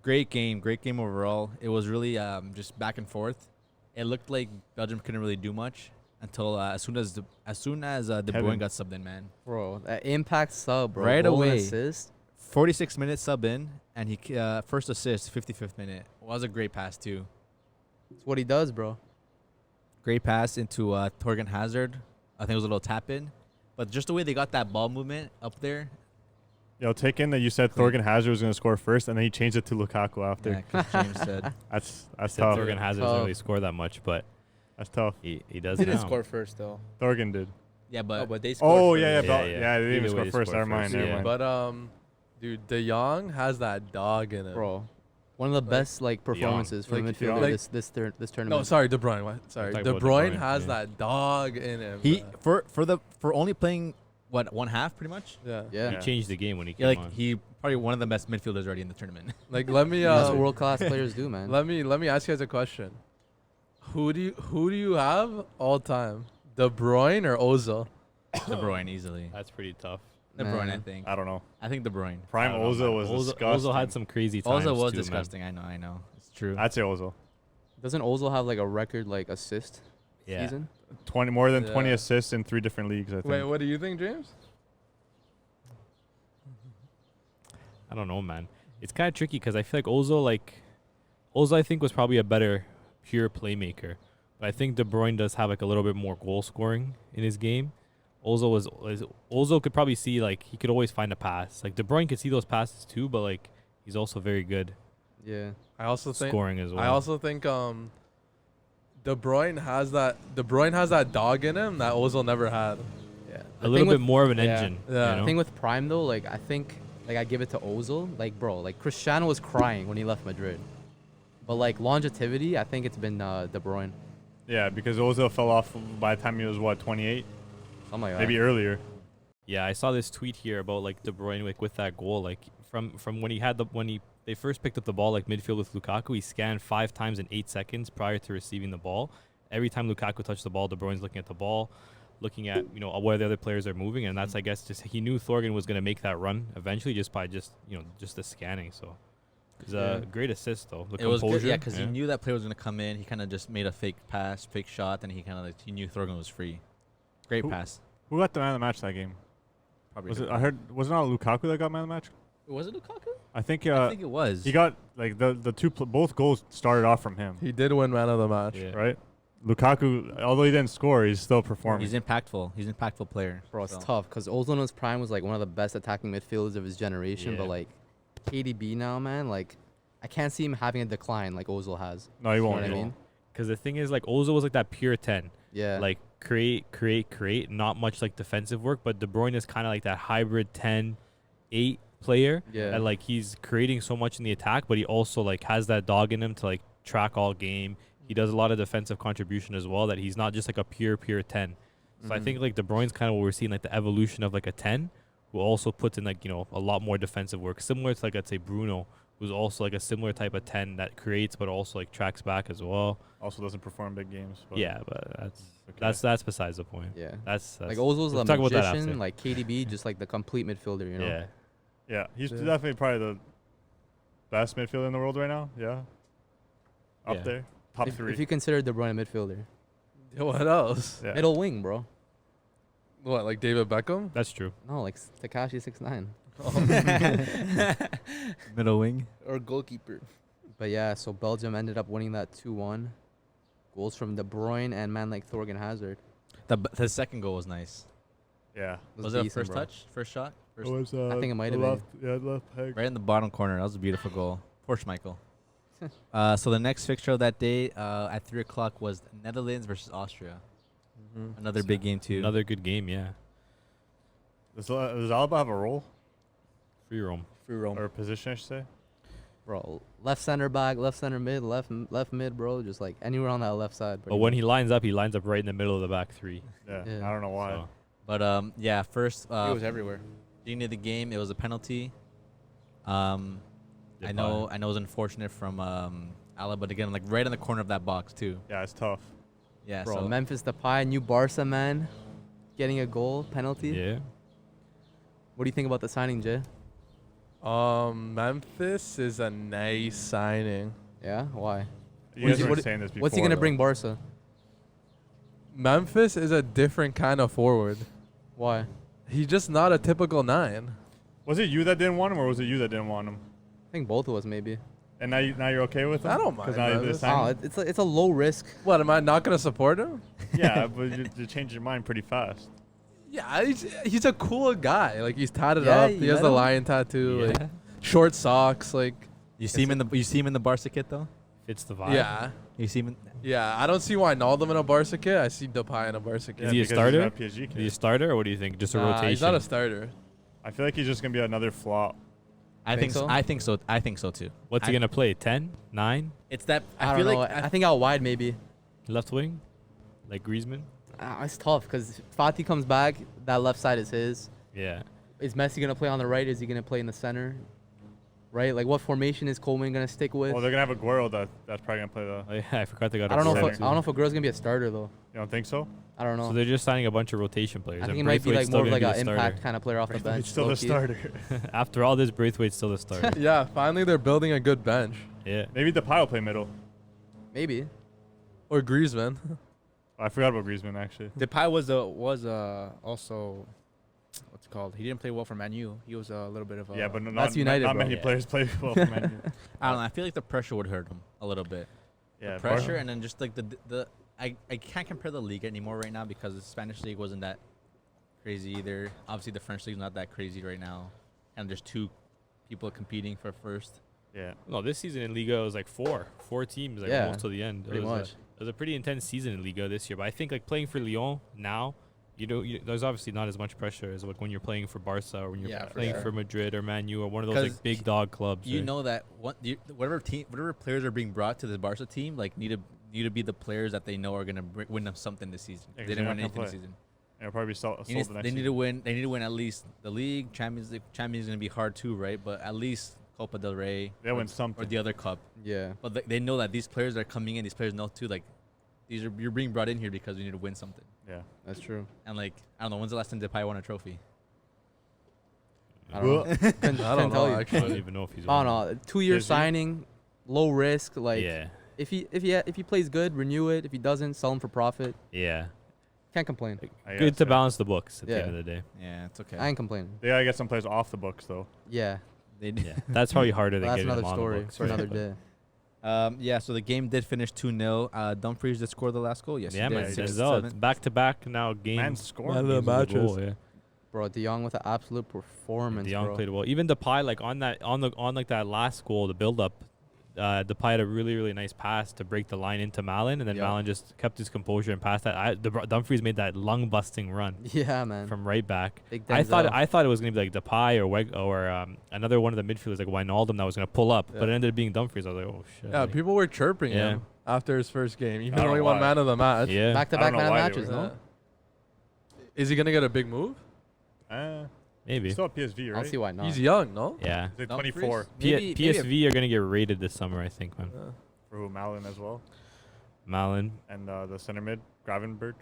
Speaker 3: Great game overall. It was really just back and forth. It looked like Belgium couldn't really do much, until as soon as De Bruyne
Speaker 4: Kevin.
Speaker 3: got subbed in, man.
Speaker 1: Bro, that impact sub, bro.
Speaker 3: Right
Speaker 1: Goal and
Speaker 3: away.
Speaker 1: assist.
Speaker 3: 46 minutes sub in, and he first assist, 55th minute. Was a great pass too.
Speaker 1: It's what he does, bro.
Speaker 3: Great pass into Torgan Hazard. I think it was a little tap in, but just the way they got that ball movement up there.
Speaker 4: Yo, take in that you said
Speaker 3: Clean.
Speaker 4: Thorgan Hazard was going to score first, and then he changed it to Lukaku after.
Speaker 3: Yeah, 'cause James said.
Speaker 4: That's
Speaker 5: Said
Speaker 4: tough.
Speaker 5: Thorgan Hazard doesn't really score that much, but
Speaker 4: That's tough.
Speaker 5: he does
Speaker 6: He didn't
Speaker 5: now.
Speaker 6: score first though.
Speaker 4: Thorgan did.
Speaker 3: Yeah,
Speaker 6: Oh,
Speaker 3: but
Speaker 6: but they scored.
Speaker 4: Oh
Speaker 6: first.
Speaker 4: yeah,
Speaker 5: Yeah,
Speaker 4: they
Speaker 5: yeah.
Speaker 4: didn't even
Speaker 5: Either
Speaker 4: score
Speaker 5: way,
Speaker 4: first.
Speaker 5: they
Speaker 4: Never
Speaker 5: scored
Speaker 4: mind.
Speaker 5: first,
Speaker 4: Never
Speaker 5: yeah.
Speaker 4: mind.
Speaker 2: But dude, De Jong has that dog in him.
Speaker 1: Bro. One of the best like performances from
Speaker 2: Like,
Speaker 1: midfielder
Speaker 2: like-
Speaker 1: this
Speaker 2: No,
Speaker 1: tournament.
Speaker 2: sorry, De Bruyne. What? Sorry,
Speaker 5: talking
Speaker 2: De
Speaker 5: about De
Speaker 2: Bruyne
Speaker 5: Bruyne,
Speaker 2: has
Speaker 5: yeah.
Speaker 2: that dog in him.
Speaker 3: he
Speaker 2: bro.
Speaker 3: for only playing what, one half pretty much.
Speaker 2: Yeah.
Speaker 1: Yeah.
Speaker 5: He changed the game when he came
Speaker 3: Yeah, like
Speaker 5: on.
Speaker 3: he probably one of the best midfielders already in the tournament.
Speaker 2: Like let me
Speaker 1: That's what world class players do, man.
Speaker 2: let me ask you guys a question. Who do you have all time? De Bruyne or Ozil?
Speaker 3: De Bruyne easily.
Speaker 5: That's pretty tough.
Speaker 3: De Bruyne, I
Speaker 1: Man.
Speaker 3: think.
Speaker 4: I don't know.
Speaker 3: I think De Bruyne.
Speaker 4: Prime
Speaker 5: I don't know,
Speaker 4: Ozil
Speaker 5: man.
Speaker 4: was disgusting.
Speaker 5: Ozil had some crazy times
Speaker 3: Ozil was
Speaker 5: too, man.
Speaker 3: disgusting. I know. It's true.
Speaker 4: I'd say Ozil.
Speaker 1: Doesn't Ozil have like a record like assist
Speaker 5: Yeah.
Speaker 1: season?
Speaker 4: 20 more than 20
Speaker 2: Yeah.
Speaker 4: assists in 3 different leagues. I think.
Speaker 2: Wait, what do you think, James?
Speaker 5: I don't know, man. It's kind of tricky because I feel like Ozil, I think was probably a better pure playmaker, but I think De Bruyne does have like a little bit more goal scoring in his game. Ozil could probably see like he could always find a pass. Like De Bruyne could see those passes too, but like he's also very good
Speaker 1: Yeah.
Speaker 2: I also think
Speaker 5: scoring as well.
Speaker 2: I also think De Bruyne has that dog in him that Ozil never had.
Speaker 1: Yeah.
Speaker 5: a little bit more of an
Speaker 1: yeah.
Speaker 5: engine.
Speaker 2: Yeah.
Speaker 5: You
Speaker 1: The
Speaker 5: know?
Speaker 1: thing with Prime though, like I think like I give it to Ozil. Like bro, like Cristiano was crying when he left Madrid. But like longevity, I think it's been De Bruyne.
Speaker 4: Yeah, because Ozil fell off by the time he was 28,
Speaker 1: Something like that.
Speaker 4: maybe earlier.
Speaker 5: Yeah, I saw this tweet here about like De Bruyne like with that goal, like from when he had they first picked up the ball like midfield with Lukaku, he scanned 5 times in 8 seconds prior to receiving the ball. Every time Lukaku touched the ball, De Bruyne's looking at the ball, looking at where the other players are moving, and that's I guess just he knew Thorgan was gonna make that run eventually just by just the scanning. So it's a great assist though. The
Speaker 3: It was
Speaker 5: composure,
Speaker 3: good, yeah, because he knew that player was gonna come in. He kind of just made a fake pass, fake shot, and he kind of he knew Thorgan was free. Great
Speaker 4: Who-
Speaker 3: pass.
Speaker 4: Who got the man of the match that game?
Speaker 3: Probably.
Speaker 4: Was
Speaker 3: De
Speaker 4: it?
Speaker 3: Bruyne.
Speaker 4: I heard. Was it not Lukaku that got man of the match?
Speaker 3: Was it Lukaku?
Speaker 4: I think.
Speaker 3: I think it was.
Speaker 4: He got like the both goals started off from him,
Speaker 2: He did win man of the match.
Speaker 5: Yeah.
Speaker 4: right? Lukaku, although he didn't score, he's still performing.
Speaker 3: He's impactful. He's an impactful player.
Speaker 1: Bro, it's
Speaker 3: So.
Speaker 1: tough because Ozil in his prime was like one of the best attacking midfielders of his generation.
Speaker 5: Yeah.
Speaker 1: But like KDB now, man, like I can't see him having a decline like Ozil has.
Speaker 4: No, he
Speaker 1: You know
Speaker 4: won't.
Speaker 1: what I
Speaker 4: he
Speaker 1: mean?
Speaker 4: won't.
Speaker 5: Because the thing is like Ozil was like that pure 10.
Speaker 1: Yeah.
Speaker 5: Like create, not much like defensive work, but De Bruyne is kind of like that hybrid 10-8 player.
Speaker 1: yeah.
Speaker 5: And like he's creating so much in the attack, but he also like has that dog in him to like track all game. He does a lot of defensive contribution as well, that he's not just like a pure 10. So I
Speaker 1: Mhm.
Speaker 5: think like De Bruyne's kind of what we're seeing, like the evolution of like a 10 who also puts in like, a lot more defensive work, similar to like I'd say Bruno, who's also like a similar type of 10 that creates but also like tracks back as well.
Speaker 4: Also doesn't perform big games. But
Speaker 5: Yeah, but
Speaker 4: okay.
Speaker 5: that's besides the point.
Speaker 1: Yeah.
Speaker 5: That's
Speaker 1: Like Ozil's
Speaker 5: we'll
Speaker 1: a
Speaker 5: talk about that
Speaker 1: magician,
Speaker 5: after.
Speaker 1: like KDB, just like the complete midfielder, you know?
Speaker 5: Yeah.
Speaker 4: Yeah, he's
Speaker 2: Yeah.
Speaker 4: definitely probably the best midfielder in the world right now. Yeah, up
Speaker 5: Yeah.
Speaker 4: there, top
Speaker 1: If,
Speaker 4: 3.
Speaker 1: if you consider De Bruyne a midfielder.
Speaker 2: What else?
Speaker 4: yeah.
Speaker 1: Middle wing, bro.
Speaker 2: What, like David Beckham?
Speaker 5: That's true.
Speaker 1: No, like Takashi 6'9".
Speaker 3: Middle wing.
Speaker 6: Or goalkeeper.
Speaker 1: But yeah, so Belgium ended up winning that 2-1. Goals from De Bruyne and man like Thorgan Hazard.
Speaker 3: The second goal was nice.
Speaker 4: Yeah,
Speaker 3: Was it a
Speaker 1: decent,
Speaker 3: first
Speaker 1: bro.
Speaker 3: touch? First shot? First
Speaker 4: was.
Speaker 1: I think it might have
Speaker 4: left, been. Yeah, left peg.
Speaker 3: Right in the bottom corner. That was a beautiful goal. Poor Schmeichel. So the next fixture of that day at 3 o'clock was Netherlands versus Austria.
Speaker 2: Mm-hmm.
Speaker 3: Another big game too.
Speaker 5: Another good game, yeah.
Speaker 4: Does Alba have a role
Speaker 5: Free roam.
Speaker 6: Free roam.
Speaker 4: or a position? I should say.
Speaker 1: Bro, left center back, left center mid, left mid, bro. Just like anywhere on that left side.
Speaker 5: But when he lines up right in the middle of the back 3.
Speaker 4: Yeah,
Speaker 1: Yeah.
Speaker 4: I don't know why.
Speaker 5: So,
Speaker 3: But yeah, first
Speaker 6: he was everywhere.
Speaker 3: beginning of the game, it was a penalty. I know it was unfortunate from Alba, but again, like right in the corner of that box too.
Speaker 4: Yeah, it's tough.
Speaker 3: Yeah,
Speaker 1: bro,
Speaker 3: so
Speaker 1: Memphis Depay, new Barca man, getting a goal penalty.
Speaker 5: yeah.
Speaker 1: What do you think about the signing, Jay?
Speaker 2: Memphis is a nice signing.
Speaker 1: Yeah, why?
Speaker 4: You guys
Speaker 1: he-
Speaker 4: were
Speaker 1: what-
Speaker 4: saying this before.
Speaker 1: What's he gonna
Speaker 4: though.
Speaker 1: bring Barca?
Speaker 2: Memphis is a different kind of forward.
Speaker 1: Why?
Speaker 2: He's just not a typical 9.
Speaker 4: Was it you that didn't want him, or was it you that didn't want him?
Speaker 1: I think both of us maybe.
Speaker 4: And now you're okay with him?
Speaker 2: I don't mind
Speaker 4: 'Cause now
Speaker 2: Memphis.
Speaker 4: this time-
Speaker 1: It's a low risk.
Speaker 2: What, am I not going to support him?
Speaker 4: yeah, but you change your mind pretty fast.
Speaker 2: Yeah, he's a cool guy. Like, he's tatted
Speaker 1: Yeah,
Speaker 2: up.
Speaker 1: you
Speaker 2: He has
Speaker 1: met
Speaker 2: the
Speaker 1: him?
Speaker 2: lion tattoo.
Speaker 3: Yeah.
Speaker 2: Like, short socks. Like,
Speaker 3: You see him in the Barca kit though.
Speaker 5: Fits the vibe.
Speaker 2: yeah.
Speaker 3: You see him.
Speaker 2: Yeah, I don't see Wijnaldum in a Barca kit. I see Depay in a Barca kit.
Speaker 5: Is he a
Speaker 4: because
Speaker 5: starter?
Speaker 4: not PSG
Speaker 5: Is he a
Speaker 4: kid.
Speaker 5: starter, or what do you think? Just a rotation?
Speaker 2: He's not a starter.
Speaker 4: I feel like he's just gonna be another flop.
Speaker 3: I
Speaker 1: Think
Speaker 3: think
Speaker 1: so?
Speaker 3: so. I think so. I think so too.
Speaker 5: What's he gonna play? 10, 9,
Speaker 3: It's that.
Speaker 1: I
Speaker 3: feel
Speaker 1: don't know.
Speaker 3: like
Speaker 1: I think out wide maybe.
Speaker 5: left wing, like Griezmann?
Speaker 1: It's tough because Fati comes back. That left side is his.
Speaker 5: Yeah.
Speaker 1: Is Messi gonna play on the right? Is he gonna play in the center? Right? Like, what formation is Coleman gonna stick with?
Speaker 4: Well, they're gonna have a Guerrero that's probably gonna play the.
Speaker 5: Oh, yeah, I forgot they got.
Speaker 1: I don't know if
Speaker 4: center.
Speaker 1: I don't know if Aguero's gonna be a starter though.
Speaker 4: You don't think so?
Speaker 1: I don't know.
Speaker 5: So they're just signing a bunch of rotation players.
Speaker 1: I think
Speaker 5: and
Speaker 1: he might be
Speaker 5: Braithwaite's
Speaker 1: like
Speaker 5: still
Speaker 1: more of
Speaker 5: gonna
Speaker 1: like
Speaker 5: be
Speaker 1: an
Speaker 5: the
Speaker 1: impact
Speaker 5: starter.
Speaker 1: kind of player off the bench.
Speaker 4: He's still the
Speaker 1: low-key.
Speaker 4: starter.
Speaker 5: After all this, Braithwaite's still the starter.
Speaker 2: Yeah, finally they're building a good bench.
Speaker 5: Yeah.
Speaker 4: Maybe Depay will play middle.
Speaker 1: Maybe.
Speaker 2: Or Griezmann.
Speaker 4: I forgot about Griezmann actually.
Speaker 6: Depay was also what's it called? He didn't play well for Man U. He was a little bit of a
Speaker 4: Yeah, but
Speaker 1: That's United,
Speaker 4: not
Speaker 1: bro.
Speaker 4: many
Speaker 5: Yeah.
Speaker 4: players play well for Man U.
Speaker 3: I don't know. I feel like the pressure would hurt him a little bit.
Speaker 4: Yeah,
Speaker 3: The pressure, and then just like the I can't compare the league anymore right now because the Spanish league wasn't that crazy either. Obviously, the French league's not that crazy right now, and there's 2 people competing for first.
Speaker 4: Yeah.
Speaker 5: No, this season in Liga it was like four teams, like
Speaker 1: Yeah,
Speaker 5: almost to the end.
Speaker 1: pretty much.
Speaker 5: It was a pretty intense season in Liga this year. But I think like playing for Lyon now, there's obviously not as much pressure as like when you're playing for Barca or when you're
Speaker 3: Yeah, for
Speaker 5: playing
Speaker 3: sure.
Speaker 5: for Madrid or Man U or one of those
Speaker 3: 'Cause
Speaker 5: like big dog clubs.
Speaker 3: You
Speaker 5: right?
Speaker 3: know that whatever players are being brought to the Barca team, like need to be the players that they know are gonna win them something this season.
Speaker 4: Yeah, 'cause
Speaker 3: They didn't
Speaker 4: they're
Speaker 3: win
Speaker 4: not
Speaker 3: anything
Speaker 4: gonna
Speaker 3: this
Speaker 4: play.
Speaker 3: season.
Speaker 4: It'll probably be sold the next
Speaker 3: They need
Speaker 4: season.
Speaker 3: to win. They need to win at least the league. Champions League is gonna be hard too, right? But at least Copa del Rey.
Speaker 4: They'll
Speaker 3: or-
Speaker 4: win something.
Speaker 3: or the other cup.
Speaker 1: Yeah.
Speaker 3: But they know that these players that are coming in. These players know too. Like you're being brought in here because we need to win something.
Speaker 4: Yeah.
Speaker 1: That's true.
Speaker 3: And like I don't know, when's the last time Depay won a trophy?
Speaker 1: I don't know. Couldn't
Speaker 2: I don't
Speaker 1: tell
Speaker 2: know,
Speaker 1: you.
Speaker 5: I
Speaker 2: actually.
Speaker 5: don't even know if he's.
Speaker 1: I
Speaker 5: on
Speaker 1: don't know. 2-year
Speaker 4: Is he?
Speaker 1: signing, low risk.
Speaker 5: it.
Speaker 1: Like,
Speaker 5: Yeah.
Speaker 1: if he plays good, renew it. If he doesn't, sell him for profit.
Speaker 5: Yeah.
Speaker 1: Can't complain.
Speaker 4: I
Speaker 5: Good
Speaker 4: guess,
Speaker 5: to
Speaker 4: yeah.
Speaker 5: balance the books at the
Speaker 1: Yeah.
Speaker 5: end of the day.
Speaker 3: Yeah, it's okay.
Speaker 1: I ain't complaining.
Speaker 4: They gotta get some players off the books though.
Speaker 1: Yeah.
Speaker 3: They
Speaker 5: Yeah. That's probably harder than
Speaker 1: But that's
Speaker 5: getting
Speaker 1: another
Speaker 5: them on the
Speaker 1: story
Speaker 5: books,
Speaker 1: for
Speaker 5: right?
Speaker 1: another
Speaker 5: But-
Speaker 1: day.
Speaker 3: Yeah, so the game did finish 2-0. Dumfries did score the last goal. Yes,
Speaker 5: Yeah,
Speaker 3: he
Speaker 5: man.
Speaker 3: did.
Speaker 4: he did.
Speaker 3: 6-7.
Speaker 5: Back to back now games.
Speaker 4: Man scored.
Speaker 2: Man of the
Speaker 5: games with a
Speaker 2: matches.
Speaker 5: goal, yeah.
Speaker 1: Bro, De Jong with an absolute performance,
Speaker 5: De Jong
Speaker 1: bro.
Speaker 5: played well. Even Depay, like on like that last goal, the build up, Depay had a really, really nice pass to break the line into Malin, and then
Speaker 1: Yeah.
Speaker 5: Malin just kept his composure and passed that. Dumfries made that lung busting run
Speaker 1: Yeah, man.
Speaker 5: from right back.
Speaker 1: Big
Speaker 5: I thought
Speaker 1: Denzel.
Speaker 5: it was gonna be like Depay or another one of the midfielders like Wijnaldum that was gonna pull up,
Speaker 2: Yeah.
Speaker 5: but it ended up being Dumfries. I was like, oh shit.
Speaker 2: Yeah,
Speaker 5: like,
Speaker 2: people were chirping
Speaker 5: Yeah.
Speaker 2: him after his first game, even
Speaker 4: I don't
Speaker 2: though he
Speaker 4: know
Speaker 2: won
Speaker 4: why.
Speaker 2: man of the match.
Speaker 5: yeah.
Speaker 1: Back-to-back
Speaker 4: know
Speaker 1: man of
Speaker 4: why they
Speaker 1: matches,
Speaker 4: were-
Speaker 1: no?
Speaker 2: Yeah. Is he gonna get a big move?
Speaker 5: Maybe.
Speaker 4: Still at PSV,
Speaker 1: I
Speaker 4: right?
Speaker 1: don't see why not.
Speaker 2: He's young, no?
Speaker 5: Yeah.
Speaker 4: He's
Speaker 3: Dumfries?
Speaker 4: 24
Speaker 3: Maybe-
Speaker 5: PSV are gonna get rated this summer, I think, man.
Speaker 2: Yeah.
Speaker 4: for who, Malin as well,
Speaker 5: Malin.
Speaker 4: and the center mid Gravenberch.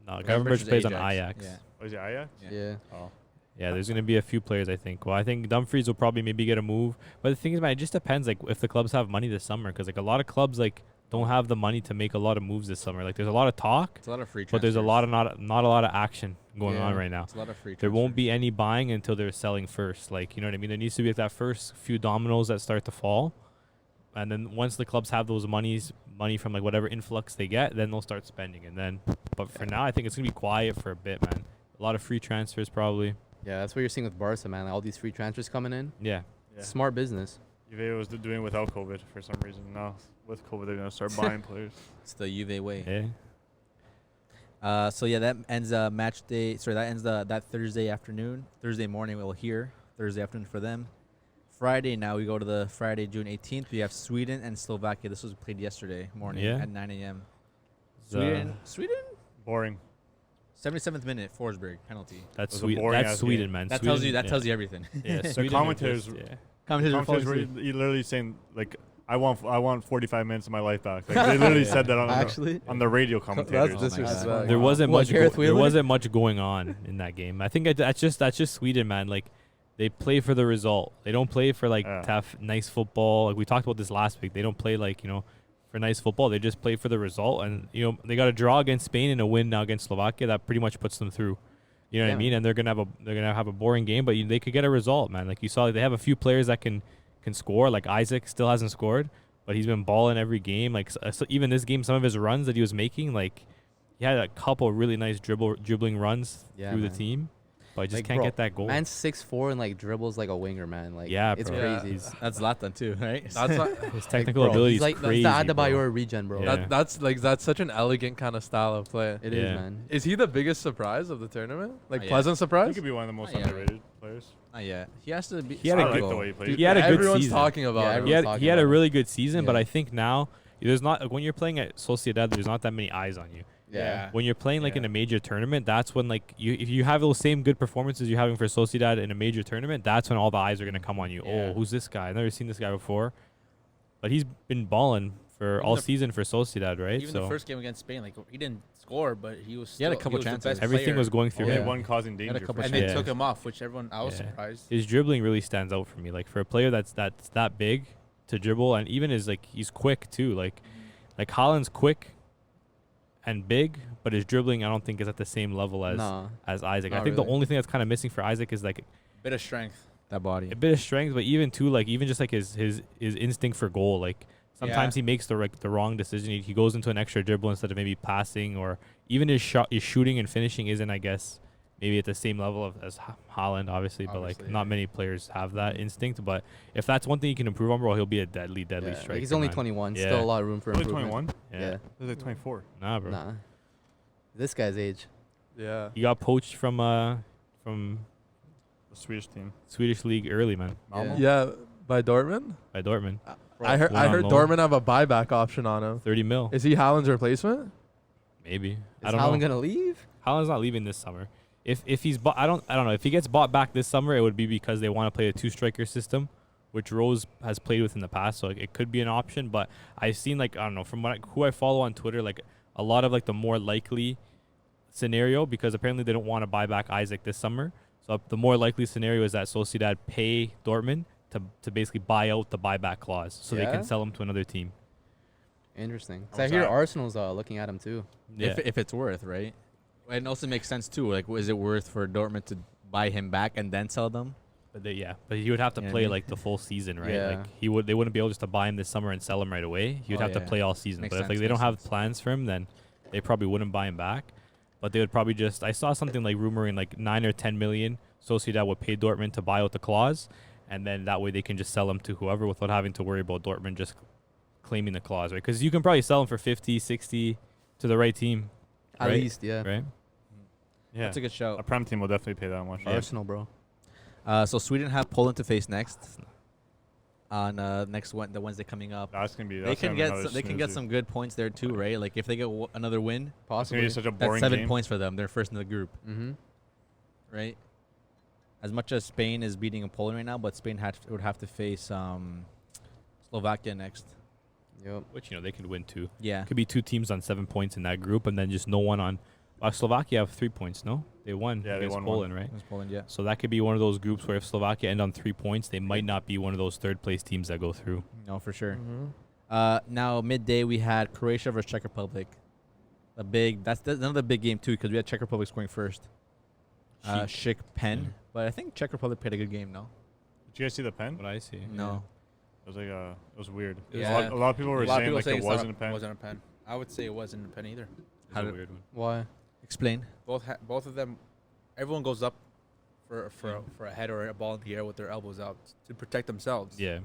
Speaker 5: No,
Speaker 3: Gravenberch
Speaker 5: Gravenberch
Speaker 3: is
Speaker 5: plays on
Speaker 3: Ajax.
Speaker 5: Ajax.
Speaker 3: Yeah.
Speaker 4: Oh, is he Ajax?
Speaker 1: Yeah.
Speaker 4: Oh,
Speaker 5: Yeah, there's going to be a few players, I think. Well, I think Dumfries will probably maybe get a move. But the thing is, man, it just depends, like, if the clubs have money this summer. Because, like, a lot of clubs, like, don't have the money to make a lot of moves this summer. Like, there's a lot of talk,
Speaker 3: It's a lot of free
Speaker 5: but there's a
Speaker 3: transfers.
Speaker 5: lot of not a lot of action going on
Speaker 1: Yeah.
Speaker 5: right now.
Speaker 3: It's a lot of free
Speaker 5: There won't
Speaker 3: transfers.
Speaker 5: be any buying until they're selling first. Like, you know what I mean? There needs to be like, that first few dominoes that start to fall. And then once the clubs have those money from, like, whatever influx they get, then they'll start spending. And then, but for now, I think it's going to be quiet for a bit, man. A lot of free transfers, probably.
Speaker 1: Yeah, that's what you're seeing with Barca, man. Like, all these free transfers coming in.
Speaker 5: Yeah.
Speaker 4: yeah.
Speaker 1: Smart business.
Speaker 4: Juve was doing without COVID for some reason. Now with COVID, they're gonna start buying players.
Speaker 3: It's the Juve way.
Speaker 5: Yeah.
Speaker 3: So yeah, that ends match day. Sorry, that ends that Thursday afternoon. Thursday morning we'll hear. Thursday afternoon for them. Friday now we go to the Friday, June 18th. We have Sweden and Slovakia. This was played yesterday morning
Speaker 5: Yeah.
Speaker 3: at 9 a.m.
Speaker 5: So-
Speaker 3: Sweden.
Speaker 4: Boring.
Speaker 3: 77th minute, Forsberg penalty.
Speaker 5: That's
Speaker 4: was a
Speaker 5: Sweden.
Speaker 4: boring
Speaker 5: That's
Speaker 4: ass
Speaker 5: Sweden,
Speaker 4: game.
Speaker 5: man.
Speaker 3: That
Speaker 5: Sweden,
Speaker 3: tells you. That
Speaker 5: yeah.
Speaker 3: tells you everything.
Speaker 5: Yeah,
Speaker 4: The
Speaker 5: Sweden are
Speaker 4: commentators
Speaker 5: just- yeah.
Speaker 3: Commentators are
Speaker 4: Commentators were
Speaker 3: falling asleep.
Speaker 4: literally saying like, I want 45 minutes of my life back. Like, they literally said that
Speaker 1: Actually,
Speaker 4: on the radio commentators.
Speaker 2: That's
Speaker 3: Oh my
Speaker 2: disrespect.
Speaker 3: God.
Speaker 5: There wasn't
Speaker 1: What,
Speaker 5: much.
Speaker 1: Gareth
Speaker 5: There
Speaker 1: Wheeler?
Speaker 5: wasn't much going on in that game. I think that's just Sweden, man. Like, they play for the result. They don't play for like
Speaker 4: Yeah.
Speaker 5: tough, nice football. Like we talked about this last week. They don't play like for nice football. They just play for the result, and they got a draw against Spain and a win now against Slovakia. That pretty much puts them through. You know what I mean? And they're gonna have a boring game, but they could get a result, man. Like you saw, they have a few players that can score. Like Isaac still hasn't scored, but he's been balling every game. Like so even this game, some of his runs that he was making, like he had a couple really nice dribbling runs through the team. But I just can't get that goal.
Speaker 1: Man's 6'4" and like dribbles like a winger, man. Like it's
Speaker 3: bro.
Speaker 1: crazy.
Speaker 3: That's Zlatan too, right?
Speaker 2: That's
Speaker 5: His technical ability is
Speaker 1: like
Speaker 5: crazy.
Speaker 1: the Adebayor regen, bro.
Speaker 5: Yeah.
Speaker 2: That's such an elegant kind of style of play.
Speaker 1: It is, man.
Speaker 2: Is he the biggest surprise of the tournament? Like
Speaker 3: Not
Speaker 2: pleasant
Speaker 4: He
Speaker 2: surprise?
Speaker 4: could be one of the most
Speaker 3: Not yet.
Speaker 4: underrated players.
Speaker 3: Not yet. He has to be.
Speaker 5: He had a
Speaker 4: I
Speaker 5: good
Speaker 4: like the way he plays.
Speaker 5: He had a good
Speaker 2: Everyone's
Speaker 5: season.
Speaker 2: talking about
Speaker 1: Yeah,
Speaker 2: him.
Speaker 1: everyone's
Speaker 5: He had a
Speaker 1: about
Speaker 5: really good season, but
Speaker 1: Yeah.
Speaker 5: I think now there's not when you're playing at Sociedad, there's not that many eyes on you.
Speaker 1: Yeah.
Speaker 5: When you're playing like in a major tournament, that's when like if you have those same good performances you're having for Sociedad in a major tournament, that's when all the eyes are gonna come on you.
Speaker 3: Yeah.
Speaker 5: Oh, who's this guy? I've never seen this guy before, but he's been balling for all season for Sociedad, right?
Speaker 7: Even the first game against Spain, like he didn't score, but he was.
Speaker 3: He had a
Speaker 7: still-
Speaker 3: couple
Speaker 7: was the
Speaker 3: chances.
Speaker 7: best
Speaker 5: Everything
Speaker 7: player.
Speaker 5: was going through
Speaker 4: Only
Speaker 5: him.
Speaker 4: one causing
Speaker 3: Had a
Speaker 4: danger.
Speaker 3: couple
Speaker 4: for
Speaker 7: And
Speaker 4: sure.
Speaker 7: they
Speaker 5: Yeah.
Speaker 7: took him off, which I was
Speaker 5: Yeah.
Speaker 7: surprised.
Speaker 5: His dribbling really stands out for me. Like for a player that's that big to dribble, and even he's quick too. Like Haaland's quick and big, but his dribbling I don't think is at the same level as Isaac. I
Speaker 1: Not
Speaker 5: think
Speaker 1: really.
Speaker 5: the only thing that's kind of missing for Isaac is like
Speaker 7: Bit of strength.
Speaker 3: That body.
Speaker 5: a bit of strength, but even just like his instinct for goal. Like sometimes he makes the wrong decision. He goes into an extra dribble instead of maybe passing, or even his shooting and finishing isn't, I guess, maybe at the same level as Haaland, obviously, but like
Speaker 7: Obviously,
Speaker 5: not many players have that instinct. But if that's one thing he can improve on, bro, he'll be a deadly
Speaker 1: Yeah,
Speaker 5: striker.
Speaker 1: like he's only
Speaker 5: man.
Speaker 1: 21.
Speaker 5: Yeah.
Speaker 1: Still a lot of room for
Speaker 4: Only
Speaker 1: improvement.
Speaker 4: 21.
Speaker 5: Yeah.
Speaker 4: He's like 24.
Speaker 5: Nah, bro.
Speaker 1: Nah. This guy's age.
Speaker 2: Yeah.
Speaker 5: He got poached from
Speaker 4: The Swedish team.
Speaker 5: Swedish league early, man,
Speaker 1: Yeah.
Speaker 2: Yeah, by Dortmund.
Speaker 5: by Dortmund.
Speaker 2: I heard
Speaker 5: Went on loan.
Speaker 2: Dortmund have a buyback option on him.
Speaker 5: 30 mil,
Speaker 2: Is he Haaland's replacement?
Speaker 5: maybe.
Speaker 1: Is
Speaker 5: I don't
Speaker 1: Haaland
Speaker 5: know.
Speaker 1: gonna leave?
Speaker 5: Haaland's not leaving this summer. If he's I don't know. If he gets bought back this summer, it would be because they want to play a 2-striker system, which Rose has played with in the past. So like, it could be an option. But I've seen like I don't know from who I follow on Twitter, like a lot of like the more likely scenario, because apparently they don't want to buy back Isaac this summer. So the more likely scenario is that Sociedad pay Dortmund to basically buy out the buyback clause, so they
Speaker 1: Yeah?
Speaker 5: can sell him to another team.
Speaker 1: Interesting. 'Cause
Speaker 3: Oh,
Speaker 1: I hear
Speaker 3: sorry.
Speaker 1: Arsenal's looking at him too.
Speaker 5: Yeah.
Speaker 3: If it's worth, right? And also makes sense too. Like, is it worth for Dortmund to buy him back and then sell them?
Speaker 5: But but he would have to
Speaker 3: You know what I
Speaker 5: play
Speaker 3: mean?
Speaker 5: like the full season, right?
Speaker 1: Yeah.
Speaker 5: Like they wouldn't be able just to buy him this summer and sell him right away. He would
Speaker 3: Oh,
Speaker 5: have to
Speaker 3: yeah.
Speaker 5: play all season.
Speaker 3: Makes
Speaker 5: but if like
Speaker 3: sense,
Speaker 5: they don't
Speaker 3: makes
Speaker 5: have
Speaker 3: sense.
Speaker 5: plans for him, then they probably wouldn't buy him back. But they would probably just I saw something like rumoring like 9 or 10 million Sociedad would pay Dortmund to buy out the clause, and then that way they can just sell him to whoever without having to worry about Dortmund just claiming the clause, right? Because you can probably sell him for 50, 60 to the right team,
Speaker 1: At
Speaker 5: right?
Speaker 1: least, yeah.
Speaker 5: right?
Speaker 4: Yeah.
Speaker 3: That's a good shout.
Speaker 4: A Prem team will definitely pay that much.
Speaker 1: Arsenal, bro.
Speaker 3: So Sweden have Poland to face next on the Wednesday coming up.
Speaker 4: That's gonna be.
Speaker 3: They
Speaker 4: That's
Speaker 3: can
Speaker 4: gonna be
Speaker 3: get
Speaker 4: another
Speaker 3: they can get
Speaker 4: snoozy.
Speaker 3: some good points there too, right? Like if they get another win,
Speaker 4: It's gonna
Speaker 1: Possibly.
Speaker 4: be such a
Speaker 3: that's
Speaker 4: boring
Speaker 3: 7
Speaker 4: game.
Speaker 3: points for them. They're first in the group,
Speaker 1: Mm-hmm.
Speaker 3: right? As much as Spain is beating Poland right now, but Spain would have to face Slovakia next.
Speaker 1: Yep.
Speaker 5: Which they could win too.
Speaker 3: Yeah.
Speaker 5: Could be 2 teams on 7 points in that group, and then just no one on. Slovakia have 3 points. No, they won
Speaker 4: Yeah, they
Speaker 5: against
Speaker 4: won
Speaker 5: Poland, right?
Speaker 3: Against Poland, yeah.
Speaker 5: So that could be one of those groups where if Slovakia end on 3 points, they might not be one of those third place teams that go through.
Speaker 3: No, for sure.
Speaker 2: Mm-hmm.
Speaker 3: Now midday we had Croatia versus Czech Republic. That's another big game too because we had Czech Republic scoring first. Schick Pen, but I think Czech Republic played a good game. No,
Speaker 4: Did you guys see the pen?
Speaker 5: What I see.
Speaker 3: no.
Speaker 4: It was like it was weird.
Speaker 7: Yeah.
Speaker 4: A lot of people were
Speaker 7: A lot of
Speaker 4: saying
Speaker 7: people
Speaker 4: like
Speaker 7: say
Speaker 4: it
Speaker 7: it's
Speaker 4: wasn't a
Speaker 7: not
Speaker 4: pen.
Speaker 7: wasn't a pen. I would say it wasn't a pen either.
Speaker 5: It's
Speaker 3: How
Speaker 5: a
Speaker 3: did-
Speaker 5: weird one.
Speaker 1: Why?
Speaker 3: Explain.
Speaker 7: Both of them, everyone goes up for a head or a ball in the air with their elbows out to protect themselves.
Speaker 5: Yeah.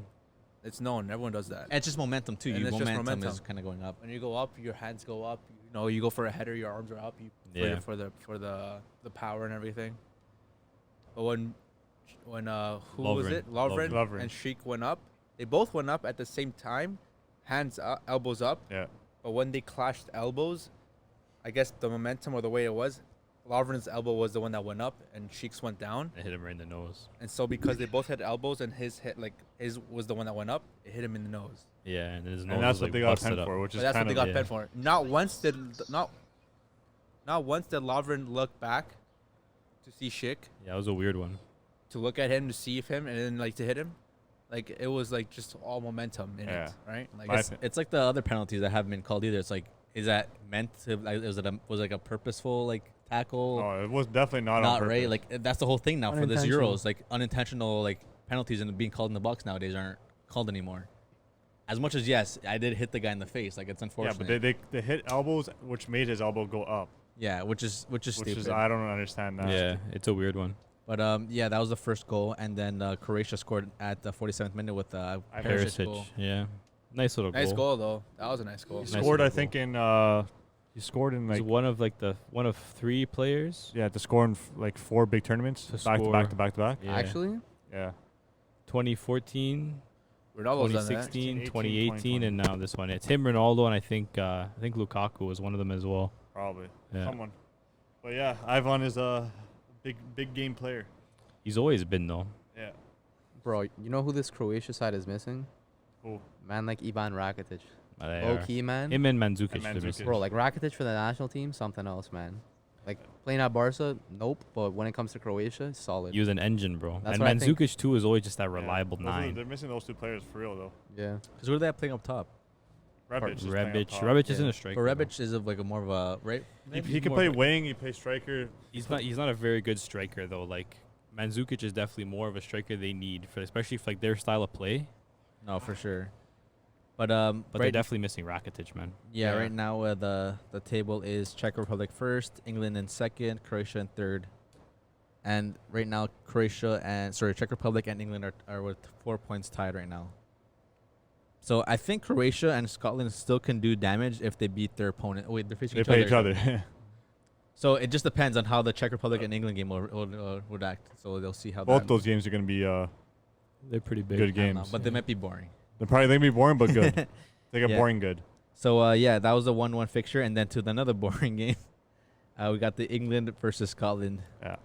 Speaker 7: It's known. Everyone does that.
Speaker 3: And it's just momentum too.
Speaker 7: And
Speaker 3: Your
Speaker 7: it's just
Speaker 3: momentum is
Speaker 7: momentum.
Speaker 3: kind of going up.
Speaker 7: When you go up, your hands go up. You go for a header, your arms are up. You
Speaker 5: Yeah.
Speaker 7: for the power and everything. But when who was
Speaker 5: Lovren.
Speaker 7: it? Lovren
Speaker 4: Lovren.
Speaker 7: and Sheik went up. They both went up at the same time, hands up, elbows up.
Speaker 4: Yeah.
Speaker 7: But when they clashed elbows, I guess the momentum or the way it was, Lovren's elbow was the one that went up and Sheik's went down.
Speaker 5: It hit him right in the nose.
Speaker 7: And so because they both had elbows and his was the one that went up, it hit him in the nose.
Speaker 5: Yeah, and his nose
Speaker 4: And that's
Speaker 5: was,
Speaker 4: what
Speaker 5: like,
Speaker 4: they got
Speaker 5: busted
Speaker 4: pen
Speaker 5: up.
Speaker 4: for, which
Speaker 7: But
Speaker 4: is
Speaker 7: that's what
Speaker 4: kind
Speaker 7: they
Speaker 4: of
Speaker 7: got
Speaker 5: yeah.
Speaker 7: pen for. Not once did Lovren look back to see Schick,
Speaker 5: Yeah, it was a weird one.
Speaker 7: to look at him to see if him and then to hit him. Like it was like just all momentum in
Speaker 4: Yeah.
Speaker 7: it, right? Like
Speaker 4: But I
Speaker 7: it's,
Speaker 4: thi-
Speaker 3: It's like the other penalties that haven't been called either. It's like, is that meant to? Like, was like a purposeful like tackle?
Speaker 4: No, it was definitely not on
Speaker 3: Not
Speaker 4: purpose.
Speaker 3: right. Like that's the whole thing now for this
Speaker 1: Unintentional.
Speaker 3: Euros. Like unintentional like penalties and being called in the box nowadays aren't called anymore. As much as yes, I did hit the guy in the face. Like it's
Speaker 4: Yeah,
Speaker 3: unfortunate.
Speaker 4: but they hit elbows, which made his elbow go up.
Speaker 3: Yeah, which is
Speaker 4: Which
Speaker 3: stupid.
Speaker 4: is I don't understand that.
Speaker 5: Yeah, it's a weird one.
Speaker 3: But yeah, that was the first goal, and then Croatia scored at the 47th minute with Perisic goal.
Speaker 5: Perisic, yeah, nice little
Speaker 7: nice
Speaker 5: goal.
Speaker 7: goal though. That was a nice goal.
Speaker 4: He
Speaker 5: Nice
Speaker 4: scored, I
Speaker 5: little
Speaker 4: think, he scored in
Speaker 5: He's
Speaker 4: like
Speaker 5: one of 3 players.
Speaker 4: yeah to score in like 4 big tournaments
Speaker 5: To
Speaker 4: back to back
Speaker 5: score.
Speaker 4: to back to back.
Speaker 5: Yeah.
Speaker 1: Actually,
Speaker 4: Yeah.
Speaker 5: 2014,
Speaker 7: Ronaldo's done that.
Speaker 5: 2016,
Speaker 4: 18,
Speaker 5: 2018, and now this one. It's him, Ronaldo, and I think Lukaku was one of them as well.
Speaker 4: Probably.
Speaker 5: Yeah.
Speaker 4: Someone. But yeah, Ivan is a big game player.
Speaker 5: He's always been though.
Speaker 4: Yeah.
Speaker 1: bro, you know who this Croatia side is missing?
Speaker 4: Who?
Speaker 1: Man like Ivan Rakitic.
Speaker 5: They
Speaker 1: Low
Speaker 5: are.
Speaker 1: key, man.
Speaker 5: Him and Mandzukic.
Speaker 4: And
Speaker 5: they're
Speaker 4: Mandzukic.
Speaker 5: missing.
Speaker 1: Bro, like Rakitic for the national team, something else, man. Like playing at Barca, nope. But when it comes to Croatia, solid.
Speaker 5: He was an engine, bro.
Speaker 1: That's
Speaker 5: And
Speaker 1: what I think.
Speaker 5: Mandzukic too is always just that
Speaker 4: Yeah.
Speaker 5: reliable
Speaker 4: Those are-
Speaker 5: 9.
Speaker 4: They're missing those 2 players for real though.
Speaker 1: Yeah.
Speaker 3: Because who are they playing up top?
Speaker 4: Rebic. is playing up
Speaker 5: Rebic.
Speaker 4: top.
Speaker 5: Rebic isn't
Speaker 1: Yeah.
Speaker 5: a striker.
Speaker 3: But
Speaker 5: though.
Speaker 3: Rebic is like a more of a right.
Speaker 4: He can play wing. He plays striker.
Speaker 5: He's not a very good striker though. Like Mandzukic is definitely more of a striker they need for, especially for like their style of play.
Speaker 3: No, for sure. But
Speaker 5: But they're
Speaker 3: right,
Speaker 5: definitely missing Rakitic, man.
Speaker 3: yeah,
Speaker 7: Yeah.
Speaker 3: right now the table is Czech Republic first, England in second, Croatia in third, and right now Czech Republic and England are with 4 points tied right now. So I think Croatia and Scotland still can do damage if they beat their opponent. Oh, wait, they're facing
Speaker 4: They
Speaker 3: each
Speaker 4: play
Speaker 3: other.
Speaker 4: each other.
Speaker 3: So it just depends on how the Czech Republic and England game would act. So they'll see how
Speaker 4: Both
Speaker 3: that.
Speaker 4: those games are gonna be
Speaker 5: They're pretty big.
Speaker 4: good
Speaker 3: I don't know,
Speaker 4: games.
Speaker 3: but they might be boring.
Speaker 4: They're probably gonna be boring but good. They get
Speaker 3: Yeah.
Speaker 4: boring good.
Speaker 3: So yeah, that was a 1-1 fixture, and then to another boring game, we got the England versus Scotland.
Speaker 4: Yeah.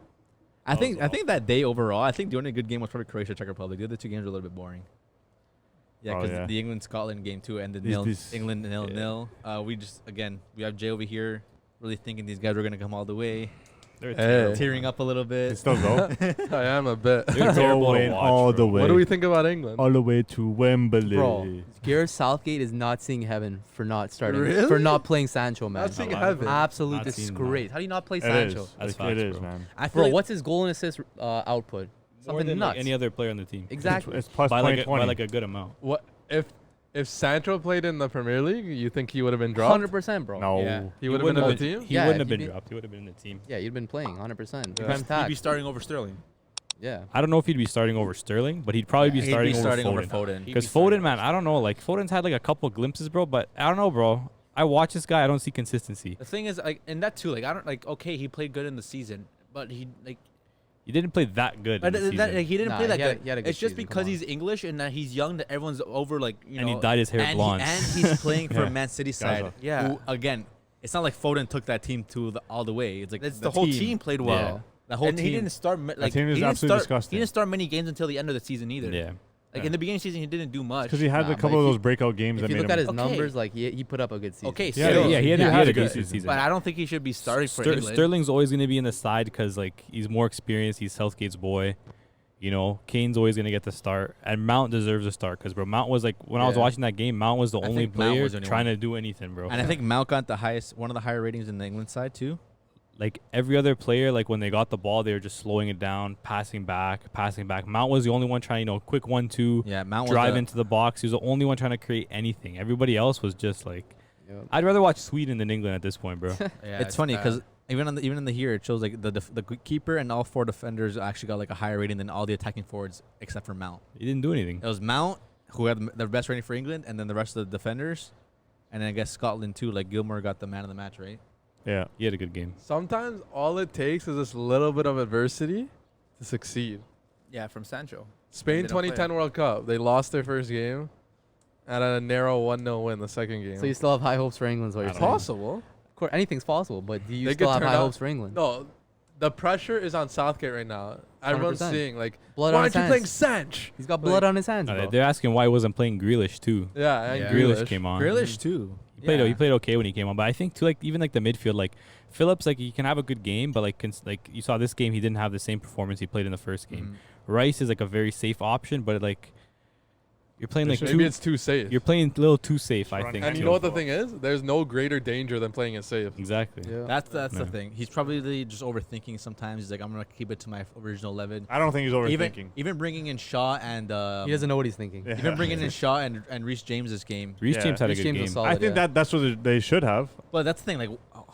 Speaker 3: I
Speaker 4: That
Speaker 3: think
Speaker 4: was
Speaker 3: that day overall, I think the only good game was probably Croatia Czech Republic. The other 2 games were a little bit boring. Yeah,
Speaker 4: Oh,
Speaker 3: because
Speaker 4: yeah.
Speaker 3: the England Scotland game too ended
Speaker 4: These-
Speaker 3: England 0-0. We have Jay over here really thinking these guys were gonna come all the way,
Speaker 5: They're
Speaker 7: Hey.
Speaker 5: terrible.
Speaker 3: tearing up a little
Speaker 4: They
Speaker 3: bit.
Speaker 4: still go.
Speaker 7: I am a bit.
Speaker 5: They're terrible to
Speaker 4: Going
Speaker 5: watch,
Speaker 4: all the
Speaker 5: bro.
Speaker 4: way.
Speaker 7: What do we think about England?
Speaker 4: All the way to Wembley.
Speaker 1: Bro, Gareth Southgate is not seeing heaven for not starting,
Speaker 7: Really?
Speaker 1: for not playing Sancho, man.
Speaker 7: Not seeing
Speaker 5: Not
Speaker 7: heaven.
Speaker 1: Absolute
Speaker 5: Not seeing
Speaker 1: disgrace. How do you not play
Speaker 4: It
Speaker 1: Sancho?
Speaker 4: is.
Speaker 5: That's
Speaker 4: It
Speaker 5: facts,
Speaker 4: is,
Speaker 5: bro.
Speaker 4: man.
Speaker 3: I feel
Speaker 1: Bro,
Speaker 3: like
Speaker 1: what's his goal and assist output?
Speaker 5: More
Speaker 1: Something
Speaker 5: than
Speaker 1: nuts.
Speaker 5: like any other player on the team.
Speaker 1: Exactly.
Speaker 4: It's plus
Speaker 5: By like, by
Speaker 4: 2020.
Speaker 5: like a good amount.
Speaker 7: What if Sancho played in the Premier League? You think he would have been dropped?
Speaker 1: 100%, bro.
Speaker 4: No.
Speaker 3: Yeah.
Speaker 7: He would have been on the team.
Speaker 5: He
Speaker 1: Yeah,
Speaker 5: wouldn't have
Speaker 1: he'd
Speaker 5: been
Speaker 1: be-
Speaker 5: dropped. He would have been in the team.
Speaker 1: Yeah, you'd been playing 100%.
Speaker 7: Yeah.
Speaker 1: Prime
Speaker 7: He'd
Speaker 1: tax.
Speaker 6: He'd be starting over Sterling.
Speaker 1: Yeah.
Speaker 5: I don't know if he'd be starting over Sterling, but he'd probably be
Speaker 3: he'd
Speaker 5: starting,
Speaker 3: be starting
Speaker 5: over
Speaker 3: over
Speaker 5: Foden.
Speaker 3: Foden.
Speaker 6: He'd
Speaker 5: Because
Speaker 6: be starting
Speaker 5: Foden, man, I don't know. Like Foden's had like a couple glimpses, bro. But I don't know, bro. I watch this guy. I don't see consistency.
Speaker 6: The thing is, like, and that too, like, I don't like. Okay, he played good in the season, but he like.
Speaker 5: He didn't play that good. In the season.
Speaker 6: He didn't
Speaker 1: Nah,
Speaker 6: play that
Speaker 1: he had a-
Speaker 6: good.
Speaker 1: he had a good
Speaker 6: It's just
Speaker 1: season, come
Speaker 6: because
Speaker 1: on.
Speaker 6: he's English and that he's young that everyone's over, like, you
Speaker 5: and
Speaker 6: know.
Speaker 5: he dyed his hair
Speaker 3: and
Speaker 5: blonde.
Speaker 3: he's playing for
Speaker 5: Yeah.
Speaker 3: Man City
Speaker 4: Gaza.
Speaker 3: side.
Speaker 6: Yeah.
Speaker 3: Who, again, it's not like Foden took that team to all the way. It's like
Speaker 6: The whole team played well.
Speaker 5: Yeah.
Speaker 3: The whole
Speaker 6: And
Speaker 3: team.
Speaker 6: he didn't start like
Speaker 4: team is
Speaker 6: he didn't
Speaker 4: absolutely
Speaker 6: start,
Speaker 4: disgusting.
Speaker 6: He didn't start many games until the end of the season either.
Speaker 5: Yeah.
Speaker 6: Like
Speaker 4: Yeah.
Speaker 6: in the beginning of the season, he didn't do much.
Speaker 4: Because he had
Speaker 1: Nah,
Speaker 4: a
Speaker 1: but
Speaker 4: couple of
Speaker 1: if you-
Speaker 4: those breakout games that
Speaker 1: If you
Speaker 4: made
Speaker 1: look
Speaker 4: him.
Speaker 1: at his
Speaker 6: Okay.
Speaker 1: numbers, like he put up a good season.
Speaker 6: Okay,
Speaker 4: Yeah,
Speaker 6: still,
Speaker 5: yeah, he had a
Speaker 6: good.
Speaker 5: decent season.
Speaker 6: But I don't think he should be starting for England.
Speaker 5: Sterling's always going to be in the side because like he's more experienced. He's Southgate's boy. You know, Kane's always going to get the start, and Mount deserves a start because bro, Mount was like when I was
Speaker 1: Yeah.
Speaker 5: watching that game, Mount was the
Speaker 3: I
Speaker 5: only
Speaker 3: think Mount
Speaker 5: player
Speaker 3: was the only
Speaker 5: trying
Speaker 3: one.
Speaker 5: to do anything, bro.
Speaker 3: and I think Mount got one of the higher ratings in the England side too.
Speaker 5: Like every other player, like when they got the ball, they were just slowing it down, passing back. Mount was the only one trying, quick 1-2,
Speaker 3: Yeah, Mount
Speaker 5: drive
Speaker 3: was
Speaker 5: into the box. He was the only one trying to create anything. Everybody else was just like,
Speaker 1: Yep.
Speaker 5: I'd rather watch Sweden than England at this point, bro.
Speaker 6: Yeah,
Speaker 3: it's funny
Speaker 6: bad.
Speaker 3: because even in the here it shows like the keeper and all 4 defenders actually got like a higher rating than all the attacking forwards except for Mount.
Speaker 5: He didn't do anything.
Speaker 3: It was Mount who had the best rating for England, and then the rest of the defenders, and then I guess Scotland too. Like Gilmore got the man of the match, right?
Speaker 4: Yeah.
Speaker 5: He had a good game.
Speaker 7: Sometimes all it takes is this little bit of adversity to succeed.
Speaker 6: yeah, from Sancho.
Speaker 7: Spain
Speaker 6: They don't play
Speaker 7: 2010 World Cup. They lost their first game and a narrow 1-0 win the second game.
Speaker 1: So you still have high hopes for England, is what you're
Speaker 7: it's
Speaker 1: saying.
Speaker 7: possible.
Speaker 1: Of course, anything's possible, but do you
Speaker 7: They
Speaker 1: still
Speaker 7: could
Speaker 1: have
Speaker 7: turn
Speaker 1: high
Speaker 7: out-
Speaker 1: hopes for England?
Speaker 7: No, the pressure is on Southgate right now. Everyone's
Speaker 1: 100%.
Speaker 7: seeing like,
Speaker 1: Blood
Speaker 7: why
Speaker 1: on
Speaker 7: aren't
Speaker 1: his
Speaker 7: you playing
Speaker 1: hands.
Speaker 7: Sanch?
Speaker 1: He's got blood on his hands,
Speaker 5: No,
Speaker 1: bro.
Speaker 5: they're asking why he wasn't playing Grealish too.
Speaker 7: Yeah, and
Speaker 3: Yeah.
Speaker 5: Grealish came on.
Speaker 3: Grealish too.
Speaker 5: He played okay when he came on, but I think too like even like the midfield, like Phillips, like he can have a good game, but like like you saw this game, he didn't have the same performance he played in the first game. Rice is like a very safe option, but like You're playing like
Speaker 2: Maybe it's too safe.
Speaker 5: You're playing a little too safe, I
Speaker 4: Front
Speaker 5: think.
Speaker 2: And you
Speaker 5: too.
Speaker 2: know what the thing is? There's no greater danger than playing it safe.
Speaker 5: Exactly.
Speaker 1: Yeah.
Speaker 3: That's
Speaker 5: Yeah.
Speaker 3: the thing. He's probably just overthinking sometimes. He's like, I'm gonna keep it to my original 11.
Speaker 4: I don't think he's overthinking.
Speaker 3: Even bringing in Shaw and
Speaker 1: He doesn't know what he's thinking.
Speaker 4: Yeah.
Speaker 3: even bringing in Shaw and Reece James this game.
Speaker 5: Reece
Speaker 4: Yeah.
Speaker 5: James had a
Speaker 1: Reece
Speaker 5: good
Speaker 1: James was
Speaker 5: game.
Speaker 1: solid.
Speaker 4: I think
Speaker 1: yeah.
Speaker 4: that's what they should have.
Speaker 3: But that's the thing. Like,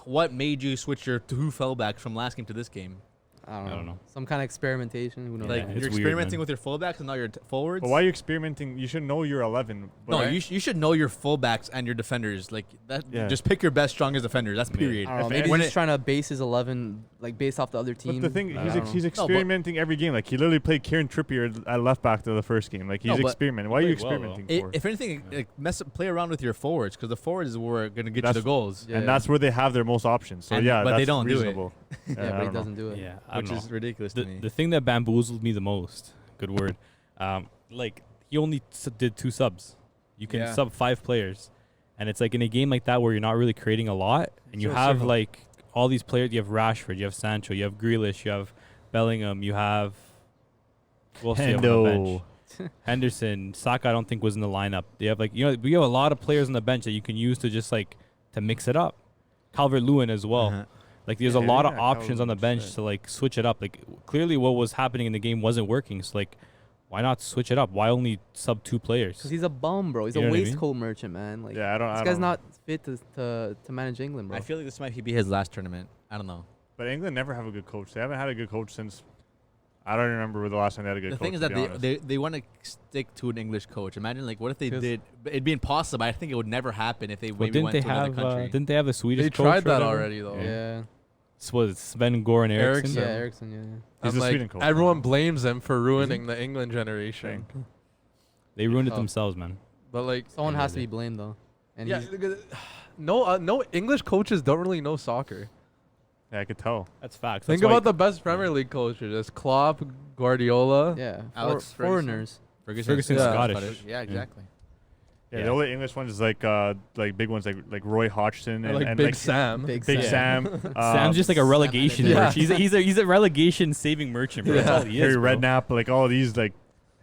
Speaker 3: what made you switch your two fullbacks from last game to this game?
Speaker 1: I
Speaker 5: I don't
Speaker 1: don't
Speaker 5: know.
Speaker 1: know. Some kind of experimentation. Who knows?
Speaker 3: Like,
Speaker 5: it's
Speaker 3: you're
Speaker 5: weird,
Speaker 3: experimenting
Speaker 5: man.
Speaker 3: with your fullbacks and not your forwards.
Speaker 4: But why are you experimenting? You should know your 11.
Speaker 3: No,
Speaker 4: Right?
Speaker 3: you should know your fullbacks and your defenders. Like that.
Speaker 4: Yeah.
Speaker 3: Just pick your best, strongest defenders. That's period.
Speaker 1: I don't know.
Speaker 4: If-
Speaker 1: Maybe
Speaker 3: when
Speaker 1: he's just trying to base his 11 like based off the other team.
Speaker 4: But the thing,
Speaker 1: I
Speaker 4: he's
Speaker 1: don't know.
Speaker 4: he's experimenting every game. Like he literally played Kieran Trippier at left back to the first game. Like he's
Speaker 3: No, but
Speaker 4: experimenting. Why are you
Speaker 5: played well, though.
Speaker 4: experimenting for?
Speaker 3: If anything, like, play around with your forwards because the forwards were gonna get you
Speaker 4: That's-
Speaker 3: the goals.
Speaker 1: Yeah.
Speaker 4: And that's where they have their most options. So
Speaker 3: And-
Speaker 4: yeah,
Speaker 3: but
Speaker 4: that's
Speaker 3: they don't do it.
Speaker 4: reasonable.
Speaker 1: Yeah,
Speaker 4: I
Speaker 1: but he
Speaker 4: don't know.
Speaker 1: doesn't do it.
Speaker 5: Yeah, I
Speaker 3: Which
Speaker 5: don't
Speaker 3: is
Speaker 5: know.
Speaker 3: ridiculous to
Speaker 5: The,
Speaker 3: me.
Speaker 5: the thing that bamboozled me the most, good word, like he only did 2 subs. You can
Speaker 7: Yeah.
Speaker 5: sub 5 players, and it's like in a game like that where you're not really creating a lot, and you
Speaker 4: So
Speaker 5: have
Speaker 4: simple.
Speaker 5: like all these players. You have Rashford, you have Sancho, you have Grealish, you have Bellingham, you have who else do you have on the bench? Henderson, Saka. I don't think was in the lineup. They have we have a lot of players on the bench that you can use to just like to mix it up. Calvert-Lewin as well.
Speaker 3: Uh-huh.
Speaker 5: Like there's
Speaker 4: Yeah,
Speaker 5: a lot of
Speaker 4: yeah,
Speaker 5: options on the
Speaker 4: Calvert-Lewin's
Speaker 5: bench
Speaker 4: good.
Speaker 5: to like switch it up. Like clearly what was happening in the game wasn't working. So like why not switch it up? Why only sub 2 players?
Speaker 1: Because he's a bum, bro. He's
Speaker 5: You know
Speaker 1: a
Speaker 5: what I mean?
Speaker 1: waistcoat merchant, man. Like
Speaker 4: Yeah, I don't.
Speaker 1: this
Speaker 4: I
Speaker 1: guy's
Speaker 4: don't.
Speaker 1: not fit to manage England, bro.
Speaker 3: I feel like this might be his last tournament. I don't know.
Speaker 4: But England never have a good coach. They haven't had a good coach since. I don't remember the last time they had a good
Speaker 3: The
Speaker 4: coach.
Speaker 3: thing is
Speaker 4: to
Speaker 3: that
Speaker 4: be honest.
Speaker 3: they want to stick to an English coach. Imagine like what if they
Speaker 2: 'Cause-
Speaker 3: did? It'd be impossible. I think it would never happen if they
Speaker 5: But
Speaker 3: maybe
Speaker 5: didn't
Speaker 3: went
Speaker 5: they
Speaker 3: to another
Speaker 5: have
Speaker 3: country.
Speaker 5: didn't they have a Swedish
Speaker 2: They
Speaker 5: coach
Speaker 2: tried
Speaker 5: or
Speaker 2: that
Speaker 5: whatever?
Speaker 2: already though.
Speaker 1: yeah.
Speaker 5: Was it Sven Goran Eriksson?
Speaker 2: Eriksson.
Speaker 1: Yeah, Ericsson. Yeah.
Speaker 4: He's
Speaker 2: And
Speaker 4: a
Speaker 2: like
Speaker 4: Sweden coach.
Speaker 2: everyone blames him for ruining the England generation.
Speaker 5: They ruined it
Speaker 1: Oh.
Speaker 5: themselves, man.
Speaker 2: But like,
Speaker 1: Someone
Speaker 5: Yeah,
Speaker 1: has to
Speaker 5: they-
Speaker 1: be blamed though. And
Speaker 2: yeah,
Speaker 1: he's,
Speaker 2: no English coaches don't really know soccer.
Speaker 4: Yeah, I could tell.
Speaker 5: That's facts.
Speaker 2: Think
Speaker 5: That's why-
Speaker 2: about the best Premier League coaches: it's Klopp, Guardiola.
Speaker 1: yeah,
Speaker 3: Alex Ferguson.
Speaker 1: foreigners.
Speaker 5: Ferguson's
Speaker 2: Yeah.
Speaker 5: Scottish.
Speaker 3: Yeah, exactly.
Speaker 4: Yeah,
Speaker 5: Yeah.
Speaker 4: the only English ones is like big ones like Roy Hodgson
Speaker 2: Or
Speaker 4: and,
Speaker 2: like
Speaker 4: and
Speaker 2: Big Sam.
Speaker 1: Big
Speaker 4: Big
Speaker 1: Sam.
Speaker 4: Sam.
Speaker 5: Sam's just like a relegation
Speaker 2: Yeah.
Speaker 5: merchant. He's a relegation saving merchant, bro. That's
Speaker 2: Yeah.
Speaker 5: all he is,
Speaker 4: Harry
Speaker 5: bro.
Speaker 4: Redknapp, like all of these like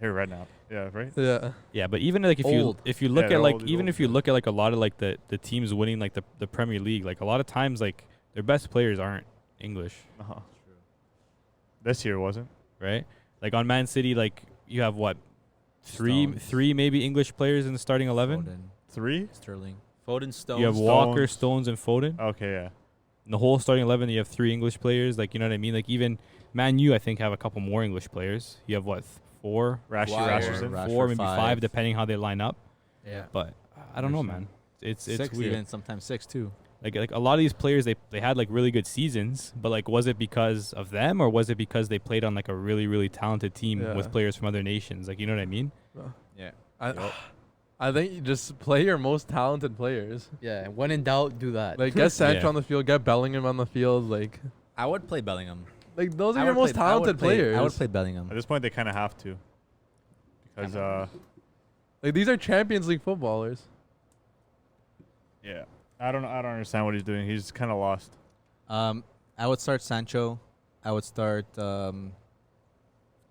Speaker 4: Harry Redknapp. Yeah, right.
Speaker 2: Yeah.
Speaker 5: Yeah, but even like if
Speaker 1: Old.
Speaker 5: you look
Speaker 4: they're
Speaker 5: at like
Speaker 4: old,
Speaker 5: even
Speaker 4: old,
Speaker 5: if you
Speaker 4: yeah.
Speaker 5: look at like a lot of like the teams winning like the Premier League, like a lot of times like their best players aren't English,
Speaker 4: Uh-huh. This year wasn't.
Speaker 5: right? Like on Man City, like you have what
Speaker 3: Stones.
Speaker 5: three maybe English players in the starting 11.
Speaker 3: Foden,
Speaker 4: 3?
Speaker 3: Sterling, Foden, Stones.
Speaker 5: You have Walker,
Speaker 4: Stones.
Speaker 5: Stones, and Foden.
Speaker 4: Okay, yeah.
Speaker 5: In the whole starting 11, you have 3 English players. Like you know what I mean? Like even Man U, I think have a couple more English players. You have what 4,
Speaker 4: Rashford.
Speaker 3: Rashford.
Speaker 5: 4 maybe 5,
Speaker 3: 5.
Speaker 5: depending how they line up.
Speaker 3: Yeah.
Speaker 5: But I don't know, man. It's
Speaker 3: 6
Speaker 5: weird.
Speaker 3: even, sometimes 6 too.
Speaker 5: Like a lot of these players, they had like really good seasons, but like was it because of them or was it because they played on like a really really talented team
Speaker 2: Yeah.
Speaker 5: with players from other nations? Like you know what I mean?
Speaker 3: Yeah.
Speaker 2: I think you just play your most talented players.
Speaker 1: Yeah, when in doubt, do that.
Speaker 2: Like get Sancho
Speaker 5: Yeah.
Speaker 2: on the field, get Bellingham on the field. Like
Speaker 3: I would play Bellingham.
Speaker 2: those are
Speaker 3: I
Speaker 2: your
Speaker 3: would
Speaker 2: most
Speaker 3: play- I would
Speaker 2: talented
Speaker 3: play-
Speaker 2: players.
Speaker 3: I would play Bellingham.
Speaker 4: At this point, they kind of have to, because
Speaker 2: Like these are Champions League footballers.
Speaker 4: yeah, I don't understand what he's doing. He's kind of lost.
Speaker 3: I would start Sancho. I would start. I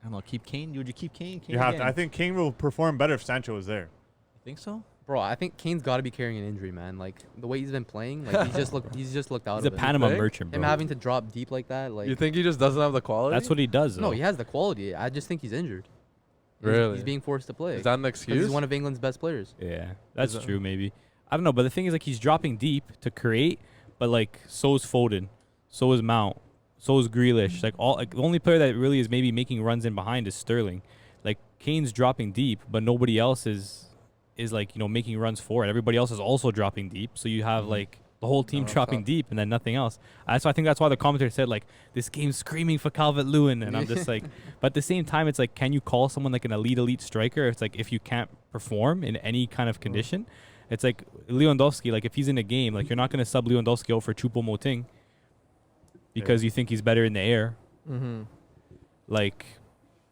Speaker 3: don't know. Keep Kane. Would you keep Kane?
Speaker 4: You have to. I think King will perform better if Sancho was there.
Speaker 3: You think so?
Speaker 1: Bro, I think Kane's got to be carrying an injury, man. Like the way he's been playing, like he's just looked out
Speaker 5: He's a
Speaker 1: of it.
Speaker 5: Panama
Speaker 2: think?
Speaker 5: merchant,
Speaker 1: Him
Speaker 5: bro.
Speaker 1: having to drop deep like that, like
Speaker 2: You think he just doesn't have the quality?
Speaker 5: That's what he does.
Speaker 1: no,
Speaker 5: though.
Speaker 1: he has the quality. I just think he's injured.
Speaker 2: Really?
Speaker 1: He's being forced to play.
Speaker 2: Is that an
Speaker 1: 'Cause
Speaker 2: excuse?
Speaker 1: he's one of England's best players.
Speaker 5: Yeah, that's
Speaker 2: that-
Speaker 5: true. Maybe I don't know, but the thing is, like, he's dropping deep to create, but like, so is Foden, so is Mount, so is Grealish. Like the only player that really is maybe making runs in behind is Sterling. Like Kane's dropping deep, but nobody else is like making runs for it. Everybody else is also dropping deep, so you have like the whole team
Speaker 2: No,
Speaker 5: dropping
Speaker 2: tough.
Speaker 5: deep and then nothing else. So I think that's why the commentator said like this game's screaming for Calvert-Lewin, and I'm just like, but at the same time, it's like, can you call someone like an elite striker? It's like if you can't perform in any kind of condition, it's like Lewandowski. Like if he's in a game, like you're not gonna sub Lewandowski over for Choupo-Moting because you think he's better in the air.
Speaker 2: Mm-hmm.
Speaker 5: Like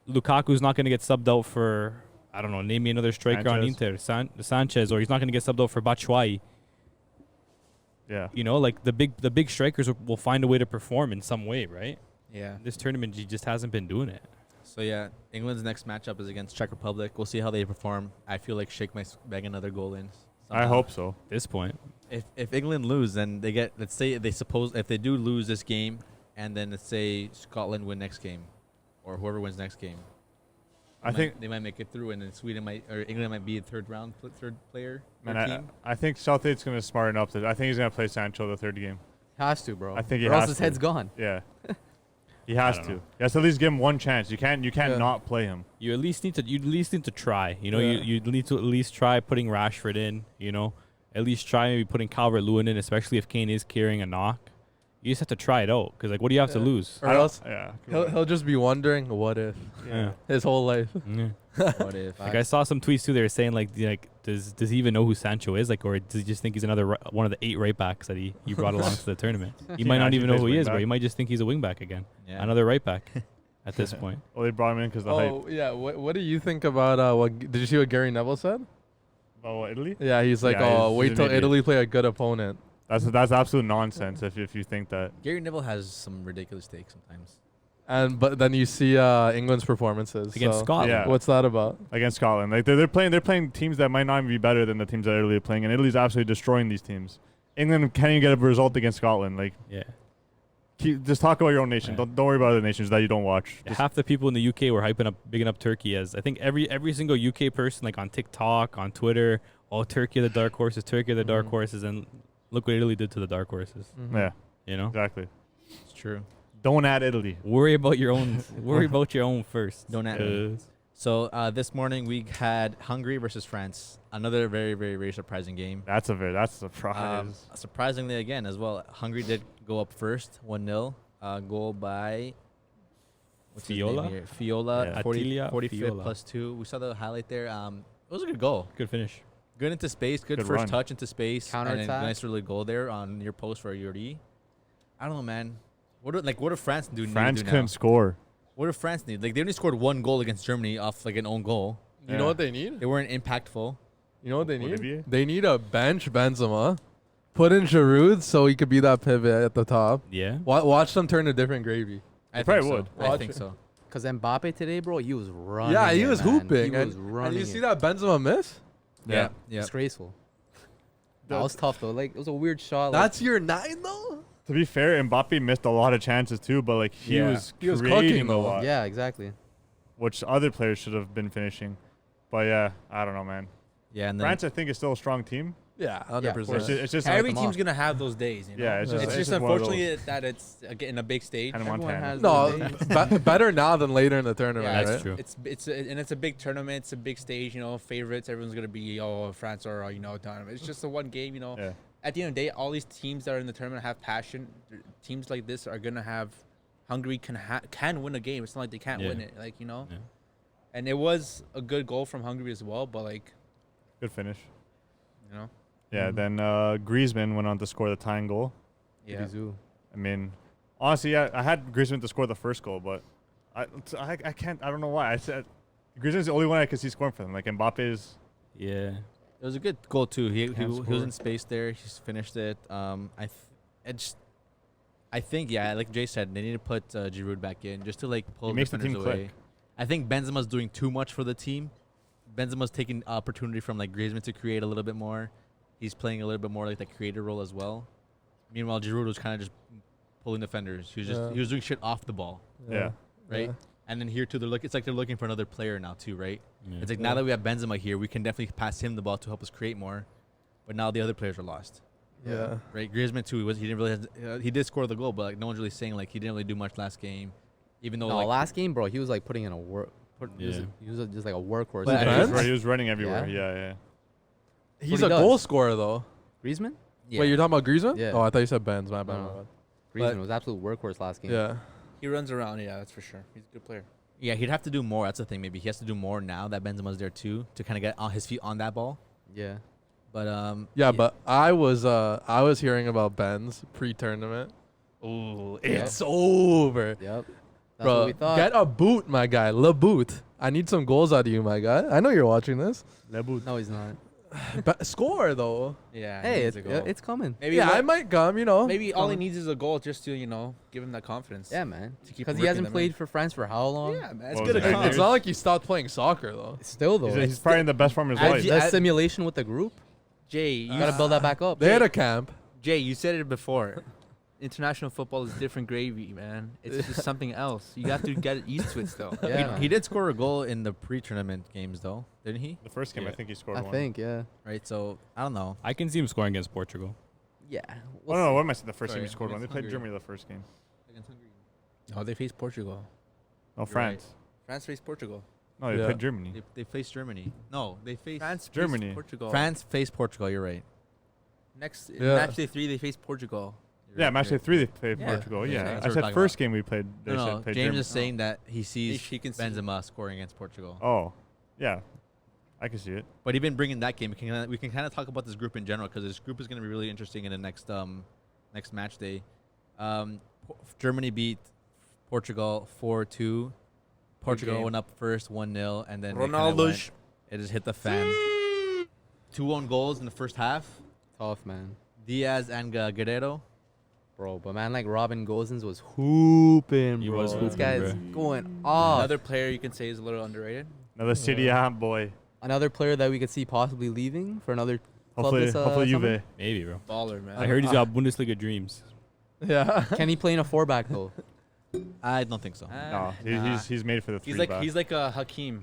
Speaker 5: Lukaku's not gonna get subbed out for, I don't know, name me another striker on Inter, Sanchez, or he's not gonna get subbed out for Batshuayi.
Speaker 4: Yeah.
Speaker 5: Like the big strikers will find a way to perform in some way, right?
Speaker 3: Yeah.
Speaker 5: This tournament, he just hasn't been doing it.
Speaker 3: So yeah, England's next matchup is against Czech Republic. We'll see how they perform. I feel like Sheikh might bang another goal in.
Speaker 4: I hope so.
Speaker 5: At this point,
Speaker 3: If England lose, then they get, let's say if they do lose this game, and then let's say Scotland win next game, or whoever wins next game,
Speaker 4: I think
Speaker 3: they might make it through, and then England might be a third player.
Speaker 4: Man, I think Southgate's going to smarten up. I think he's going to play Sancho the third game.
Speaker 1: Has to, bro.
Speaker 4: I think he
Speaker 1: or else
Speaker 4: has
Speaker 1: his
Speaker 4: to.
Speaker 1: head's gone.
Speaker 4: Yeah. He has to. He has to at least give him one chance. You can't not play him.
Speaker 5: you at least need to try. You know,
Speaker 2: Yeah.
Speaker 5: you need to at least try putting Rashford in. You know, at least try maybe putting Calvert-Lewin in, especially if Kane is carrying a knock. You just have to try it out because, like, what do you have to lose?
Speaker 2: Or else
Speaker 4: Yeah.
Speaker 2: he'll just be wondering, what if?
Speaker 5: Yeah.
Speaker 2: His whole life.
Speaker 5: Yeah.
Speaker 3: What if?
Speaker 5: Like I saw some tweets too. They were saying like does he even know who Sancho is? Like, or does he just think he's another one of the 8 right backs that he brought along to the tournament? He might
Speaker 4: Yeah,
Speaker 5: not
Speaker 4: he
Speaker 5: even know
Speaker 4: plays
Speaker 5: who he
Speaker 4: wing
Speaker 5: is, bro.
Speaker 4: back.
Speaker 5: He might just think he's a wing back again,
Speaker 3: Yeah.
Speaker 5: another right back at this point.
Speaker 4: Well, they brought him in because the hype.
Speaker 2: Oh yeah. What do you think about did you see what Gary Neville said?
Speaker 4: Oh, Italy?
Speaker 2: Yeah, he's like,
Speaker 4: Yeah, he's
Speaker 2: wait
Speaker 4: an
Speaker 2: till
Speaker 4: idiot.
Speaker 2: Italy play a good opponent.
Speaker 4: That's absolute nonsense if you think that.
Speaker 3: Gary Neville has some ridiculous takes sometimes.
Speaker 2: But then you see England's performances
Speaker 5: Against
Speaker 2: so
Speaker 5: Scotland.
Speaker 4: Yeah.
Speaker 2: What's that about?
Speaker 4: Against Scotland. Like they're playing teams that might not even be better than the teams that Italy are playing, and Italy's absolutely destroying these teams. England can't even get a result against Scotland. Like,
Speaker 5: Yeah.
Speaker 4: just talk about your own nation.
Speaker 5: Yeah.
Speaker 4: Don't worry about other nations that you don't watch. Just,
Speaker 5: Half the people in the UK were bigging up Turkey as I think every single UK person, like on TikTok, on Twitter, Turkey are the dark horses, Turkey are the dark
Speaker 2: Mhm.
Speaker 5: horses, and look what Italy did to the dark horses.
Speaker 4: yeah,
Speaker 5: You know,
Speaker 4: exactly.
Speaker 3: It's true.
Speaker 4: Don't add Italy.
Speaker 5: worry about your own. Worry about your own first.
Speaker 3: Don't add.
Speaker 5: 'Cause
Speaker 3: So this morning we had Hungary versus France. Another very, very, very surprising game.
Speaker 4: That's a surprise.
Speaker 3: Surprisingly, again, as well, Hungary did go up first, 1-0. Goal by what's his name
Speaker 5: Fiola?
Speaker 3: here? Fiola,
Speaker 5: Yeah.
Speaker 3: 40,
Speaker 5: Attilia
Speaker 3: 45th
Speaker 5: Fiola.
Speaker 3: +2. We saw the highlight there. It was a good goal.
Speaker 5: Good finish.
Speaker 3: Good into space. Good
Speaker 4: Good
Speaker 3: first
Speaker 4: run.
Speaker 3: touch into space. And then
Speaker 1: Counterattack.
Speaker 3: nice little goal there on your post for a geordie. I don't know, man. What do France do?
Speaker 4: France
Speaker 3: need to do
Speaker 4: couldn't
Speaker 3: now?
Speaker 4: score.
Speaker 3: What do France need? Like, they only scored 1 goal against Germany off like an own goal.
Speaker 2: You know
Speaker 4: Yeah.
Speaker 2: what they need?
Speaker 3: They weren't impactful.
Speaker 2: You know what they need?
Speaker 4: Olivier?
Speaker 2: They need a bench Benzema, put in Giroud so he could be that pivot at the top.
Speaker 5: Yeah.
Speaker 2: Watch them turn to different gravy.
Speaker 3: I
Speaker 4: probably
Speaker 3: think so.
Speaker 4: would.
Speaker 3: I
Speaker 2: Watch
Speaker 3: think
Speaker 2: it.
Speaker 3: so.
Speaker 1: Because Mbappe today, bro, he was running.
Speaker 2: Yeah, he
Speaker 1: it,
Speaker 2: was
Speaker 1: man.
Speaker 2: hooping.
Speaker 1: He was
Speaker 2: and
Speaker 1: running.
Speaker 2: you see
Speaker 1: it.
Speaker 2: that Benzema miss?
Speaker 3: Yeah. Yeah.
Speaker 1: Disgraceful. That was tough though. Like it was a weird shot.
Speaker 2: That's your 9 though?
Speaker 4: To be fair, Mbappe missed a lot of chances too, but like he
Speaker 5: Yeah.
Speaker 4: was
Speaker 2: He was
Speaker 4: creating
Speaker 2: cooking,
Speaker 4: a
Speaker 2: though.
Speaker 4: lot,
Speaker 1: yeah, exactly.
Speaker 4: which other players should have been finishing. But yeah, I don't know, man.
Speaker 3: Yeah, and then
Speaker 4: France, I think, is still a strong team.
Speaker 2: Yeah,
Speaker 1: Yeah,
Speaker 2: 100%.
Speaker 4: It's just
Speaker 6: Every
Speaker 1: them
Speaker 6: team's
Speaker 1: off.
Speaker 6: gonna have those days. You know?
Speaker 4: yeah, it's
Speaker 2: Yeah.
Speaker 4: just
Speaker 6: It's just
Speaker 4: one of those.
Speaker 6: unfortunately that it's in a big stage.
Speaker 4: Hannah
Speaker 1: Everyone
Speaker 4: Montana.
Speaker 1: has
Speaker 2: no,
Speaker 1: their days.
Speaker 2: better now than later in the tournament,
Speaker 6: Yeah,
Speaker 5: That's
Speaker 2: right?
Speaker 5: true.
Speaker 6: It's a big tournament. It's a big stage. You know, favorites. Everyone's gonna be France or tournament. It's just a one game. You know,
Speaker 4: Yeah.
Speaker 6: at the end of the day, all these teams that are in the tournament have passion. Teams like this are gonna have. Hungary can win a game. It's not like they can't
Speaker 5: Yeah.
Speaker 6: win it. Like
Speaker 5: Yeah.
Speaker 6: and it was a good goal from Hungary as well. But like,
Speaker 4: Good finish.
Speaker 6: you know,
Speaker 4: Yeah,
Speaker 2: Mhm.
Speaker 4: then Griezmann went on to score the tying goal.
Speaker 6: yeah.
Speaker 1: Zoo.
Speaker 4: I mean, honestly, I had Griezmann to score the first goal, but I can't. I don't know why. I said Griezmann's the only one I could see scoring for them. Like Mbappe is.
Speaker 5: Yeah.
Speaker 3: it was a good goal too. He
Speaker 4: Can't
Speaker 3: was
Speaker 4: score.
Speaker 3: in space there. He's finished it. I think yeah, like Jay said, they need to put Giroud back in just to like pull
Speaker 4: He makes the
Speaker 3: defenders
Speaker 4: team
Speaker 3: away.
Speaker 4: click.
Speaker 3: I think Benzema's doing too much for the team. Benzema's taking opportunity from like Griezmann to create a little bit more. He's playing a little bit more like the creator role as well. Meanwhile, Giroud was kind of just pulling defenders. He was doing shit off the ball,
Speaker 4: Yeah.
Speaker 3: right?
Speaker 2: Yeah.
Speaker 3: And then here too, it's like they're looking for another player now too, right?
Speaker 5: Yeah.
Speaker 3: It's like now that we have Benzema here, we can definitely pass him the ball to help us create more. But now the other players are lost,
Speaker 2: Yeah.
Speaker 3: right? Griezmann too. He didn't really. He did score the goal, but like no one's really saying like he didn't really do much last game, even though
Speaker 1: No,
Speaker 3: like
Speaker 1: last game, bro, he was like putting in a work.
Speaker 5: Yeah.
Speaker 1: He was just like a workhorse.
Speaker 3: But
Speaker 4: Yeah,
Speaker 2: Defense?
Speaker 4: he was running everywhere.
Speaker 1: Yeah.
Speaker 4: Yeah,
Speaker 2: He's
Speaker 1: What he
Speaker 2: a
Speaker 1: does.
Speaker 2: goal scorer though.
Speaker 1: Griezmann?
Speaker 3: yeah.
Speaker 2: Wait, you're talking about Griezmann?
Speaker 1: Yeah.
Speaker 2: Oh, I thought you said Benz. My bad.
Speaker 1: No,
Speaker 2: my
Speaker 1: no.
Speaker 2: bad.
Speaker 1: Griezmann was absolute workhorse last game.
Speaker 2: Yeah.
Speaker 6: He runs around. Yeah, that's for sure. He's a good player.
Speaker 3: Yeah, he'd have to do more. That's the thing. Maybe he has to do more now that Benzema's there too to kind of get on his feet on that ball.
Speaker 1: Yeah.
Speaker 3: But
Speaker 2: Yeah, but I was hearing about Benz pre-tournament. Ooh, it's over.
Speaker 1: Yep. That's
Speaker 2: Bro,
Speaker 1: what we thought.
Speaker 2: get a boot, my guy. Le boot. I need some goals out of you, my guy. I know you're watching this.
Speaker 4: yeah.
Speaker 1: No, he's not.
Speaker 2: But score though.
Speaker 6: Yeah. he
Speaker 1: Hey,
Speaker 6: needs a goal.
Speaker 1: it's coming.
Speaker 6: maybe
Speaker 2: Yeah, I
Speaker 6: let-
Speaker 2: might come. You know.
Speaker 6: maybe all he needs is a goal just to give him that confidence.
Speaker 1: Yeah, man.
Speaker 6: To keep
Speaker 1: Because he
Speaker 6: ripping
Speaker 1: hasn't
Speaker 6: them
Speaker 1: played
Speaker 6: in.
Speaker 1: for France for how long?
Speaker 6: Yeah, man. It's
Speaker 4: Well,
Speaker 6: good
Speaker 4: it's
Speaker 6: to
Speaker 4: eight
Speaker 6: come.
Speaker 4: years.
Speaker 2: It's not like he stopped playing soccer though.
Speaker 1: Still though.
Speaker 4: He's probably in the best form of his
Speaker 6: I've
Speaker 4: life.
Speaker 6: ju-
Speaker 1: That's
Speaker 6: I-
Speaker 1: simulation with the group.
Speaker 6: Jay,
Speaker 1: You
Speaker 6: you
Speaker 1: gotta build that back up.
Speaker 2: They had a camp.
Speaker 6: Jay, you said it before. International football is different gravy, man. It's just something else. You have to get used to it still.
Speaker 1: Yeah, man.
Speaker 3: He did score a goal in the pre-tournament games, though, didn't he?
Speaker 4: The first game, I
Speaker 5: Yeah.
Speaker 4: think he scored
Speaker 1: I
Speaker 4: one.
Speaker 1: think, yeah.
Speaker 3: Right. So I don't know.
Speaker 5: I can see him scoring against Portugal.
Speaker 1: Yeah.
Speaker 4: Oh, no, what am I saying? The first
Speaker 3: Sorry,
Speaker 4: game he scored one. They
Speaker 3: against
Speaker 4: played
Speaker 3: Hungary.
Speaker 4: Germany the first game.
Speaker 6: No, they faced Portugal.
Speaker 4: No,
Speaker 3: You're
Speaker 4: France.
Speaker 6: France faced Portugal.
Speaker 4: No, they
Speaker 2: Yeah.
Speaker 4: played Germany.
Speaker 3: They faced Germany. No, they faced
Speaker 6: France
Speaker 4: Germany.
Speaker 6: faced Portugal.
Speaker 3: France faced Portugal. You're right.
Speaker 6: Next
Speaker 2: Yeah.
Speaker 6: match day 3, they faced Portugal.
Speaker 3: You're
Speaker 4: Yeah,
Speaker 3: right,
Speaker 4: match
Speaker 3: you're
Speaker 4: day 3 they played
Speaker 6: Yeah.
Speaker 4: Portugal.
Speaker 3: Yeah,
Speaker 4: Yeah,
Speaker 3: that's
Speaker 4: I
Speaker 3: what we're
Speaker 4: said
Speaker 3: talking
Speaker 4: first
Speaker 3: about.
Speaker 4: game we played. They
Speaker 3: No,
Speaker 4: said
Speaker 3: no.
Speaker 4: played
Speaker 3: James
Speaker 4: Germany.
Speaker 3: is saying that he sees
Speaker 6: He can see.
Speaker 3: Benzema scoring against Portugal.
Speaker 4: Oh, yeah, I can see it.
Speaker 3: But he been bringing that game. We can kind of talk about this group in general because this group is going to be really interesting in the next match day. Germany beat Portugal 4-2. Portugal
Speaker 6: game.
Speaker 3: went up first 1-0, and then
Speaker 6: Ronaldo.
Speaker 3: it just hit the fan. 2 own goals in the first half.
Speaker 1: Tough, man.
Speaker 3: Diaz and Guerrero.
Speaker 1: Bro, but man, like Robin Gosens was hooping,
Speaker 5: He
Speaker 1: bro.
Speaker 5: was
Speaker 1: This
Speaker 5: hooping,
Speaker 1: guy's
Speaker 5: bro.
Speaker 1: going off.
Speaker 6: Another player you can say is a little underrated.
Speaker 4: Another City boy.
Speaker 1: Another player that we could see possibly leaving for another club
Speaker 4: Hopefully,
Speaker 1: this
Speaker 4: hopefully
Speaker 1: summer.
Speaker 4: Juve.
Speaker 5: Maybe, bro.
Speaker 6: Baller, man.
Speaker 5: I heard he's got Bundesliga dreams.
Speaker 2: Yeah.
Speaker 1: Can he play in a 4-back though?
Speaker 3: I don't think so.
Speaker 4: No,
Speaker 6: Nah.
Speaker 4: he's made for the three
Speaker 6: He's
Speaker 4: back.
Speaker 6: like a Hakimi.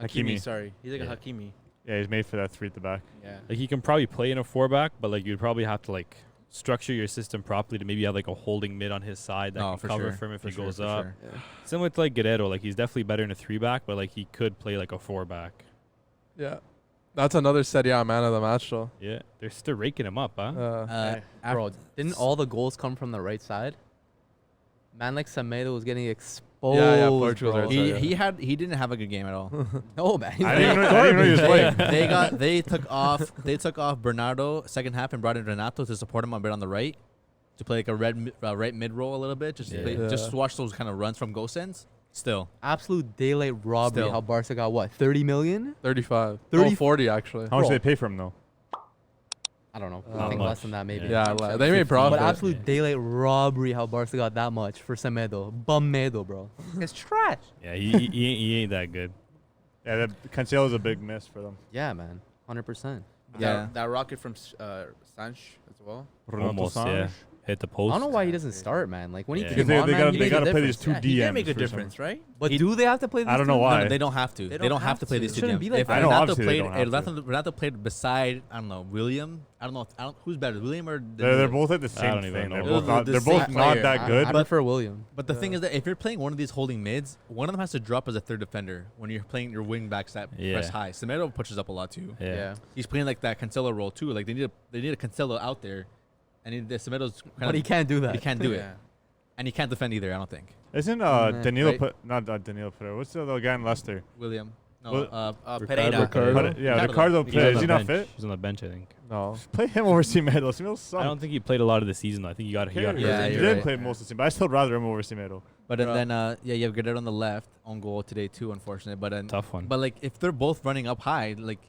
Speaker 4: Hakimi.
Speaker 6: Sorry. He's like
Speaker 5: Yeah.
Speaker 6: a Hakimi.
Speaker 4: Yeah, he's made for that 3 at the back.
Speaker 6: Yeah.
Speaker 5: Like he can probably play in a 4-back, but like you'd probably have to like structure your system properly to maybe have like a holding mid on his side that
Speaker 3: No,
Speaker 5: can
Speaker 3: for
Speaker 5: cover
Speaker 3: sure.
Speaker 5: for him if
Speaker 3: For
Speaker 5: he
Speaker 3: sure,
Speaker 5: goes
Speaker 3: for
Speaker 5: up.
Speaker 3: sure.
Speaker 1: Yeah.
Speaker 5: Similar to like Guerrero, like he's definitely better in a 3-back, but like he could play like a 4-back.
Speaker 2: Yeah. That's another Serie A man of the match, though.
Speaker 5: Yeah, they're still raking him up, huh?
Speaker 1: Bro, didn't all the goals come from the right side? Man, like Semedo was getting exposed.
Speaker 2: Portugal's
Speaker 1: bro.
Speaker 2: right side.
Speaker 3: He didn't have a good game at all.
Speaker 1: No, man.
Speaker 4: I didn't know he was playing.
Speaker 3: they took off Bernardo second half and brought in Renato to support him a bit on the right, to play like a right mid role a little bit, just to
Speaker 5: Yeah.
Speaker 3: play,
Speaker 2: Yeah.
Speaker 3: just to watch those kind of runs from Gosens. Still,
Speaker 1: Absolute daylight robbery.
Speaker 3: Still.
Speaker 1: How Barca got what? 30 million?
Speaker 2: 35.
Speaker 1: 30
Speaker 2: 40, actually.
Speaker 4: How much
Speaker 1: Bro.
Speaker 4: did they pay for him though?
Speaker 1: I don't know.
Speaker 2: Not
Speaker 1: I think
Speaker 5: much.
Speaker 1: less than that, maybe.
Speaker 2: Yeah, they made
Speaker 5: 50.
Speaker 2: profit.
Speaker 1: But absolute
Speaker 5: Yeah.
Speaker 1: daylight robbery how Barca got that much for Semedo. Bummedo, bro. It's trash.
Speaker 5: Yeah, he ain't that good.
Speaker 4: Yeah, that Cancelo's a big miss for them.
Speaker 1: Yeah, man. 100%.
Speaker 3: Yeah.
Speaker 6: That rocket from Sanch as well.
Speaker 5: Almost, yeah. Hit the post.
Speaker 1: I don't know why he doesn't start, man. Like when he
Speaker 5: Yeah.
Speaker 1: came
Speaker 4: They
Speaker 1: on, man,
Speaker 4: gotta-
Speaker 1: he
Speaker 4: they
Speaker 1: made
Speaker 4: gotta
Speaker 1: a
Speaker 4: play these
Speaker 1: difference.
Speaker 4: two
Speaker 6: He did
Speaker 4: DMs
Speaker 6: make a
Speaker 4: for
Speaker 6: difference, right?
Speaker 1: But
Speaker 3: He-
Speaker 1: do they have to play these
Speaker 4: I don't know
Speaker 1: two?
Speaker 4: why.
Speaker 3: No, they don't have to.
Speaker 6: They
Speaker 3: They don't
Speaker 6: don't
Speaker 3: have
Speaker 6: have
Speaker 3: to play
Speaker 6: to.
Speaker 3: these two
Speaker 1: Shouldn't
Speaker 3: games.
Speaker 1: be like
Speaker 3: If
Speaker 1: that.
Speaker 4: I know,
Speaker 3: Renato
Speaker 4: obviously they
Speaker 3: played,
Speaker 4: don't have to.
Speaker 3: Renato played beside, I don't know, William. I don't know who's better, William or
Speaker 4: They're both like the
Speaker 5: I
Speaker 4: same
Speaker 5: don't even
Speaker 4: thing.
Speaker 5: know.
Speaker 4: They're
Speaker 5: They're
Speaker 4: both not.
Speaker 3: the
Speaker 4: They're
Speaker 3: same
Speaker 4: both not
Speaker 3: player.
Speaker 4: that good.
Speaker 1: I
Speaker 4: But
Speaker 1: prefer William.
Speaker 3: But the thing is that if you're playing one of these holding mids, one of them has to drop as a third defender when you're playing your wing backs that
Speaker 5: Yeah.
Speaker 3: press high. Semedo pushes up a lot too.
Speaker 5: Yeah.
Speaker 3: He's playing like that Cancelo role too. Like they need a Cancelo out there, and Semedo's kind
Speaker 1: But he can't do that.
Speaker 3: he can't do it,
Speaker 6: Yeah.
Speaker 3: and he can't defend either. I don't think.
Speaker 4: isn't
Speaker 1: Nah,
Speaker 4: Danilo
Speaker 3: right?
Speaker 4: not Danilo Pereira? What's the other guy in Leicester?
Speaker 3: William, no,
Speaker 4: Well,
Speaker 6: Pereira.
Speaker 2: Ricardo.
Speaker 4: But, yeah,
Speaker 3: Ricardo.
Speaker 4: Ricardo
Speaker 5: He's
Speaker 4: Pereira.
Speaker 5: on
Speaker 4: Is he
Speaker 5: the
Speaker 4: not
Speaker 5: bench.
Speaker 4: fit?
Speaker 5: He's on the bench, I think.
Speaker 2: No.
Speaker 4: Play him over Semedo. Semedo sucks.
Speaker 5: I don't think he played a lot of the season. Though. I think he got
Speaker 4: Okay,
Speaker 5: hurt.
Speaker 3: Yeah,
Speaker 4: he
Speaker 3: you're
Speaker 4: did
Speaker 3: right.
Speaker 4: play most of the team, but I still rather him over Semedo.
Speaker 3: But and then you have Guerrero on the left on goal today too. Unfortunate, but then
Speaker 5: Tough one.
Speaker 3: But like if they're both running up high, like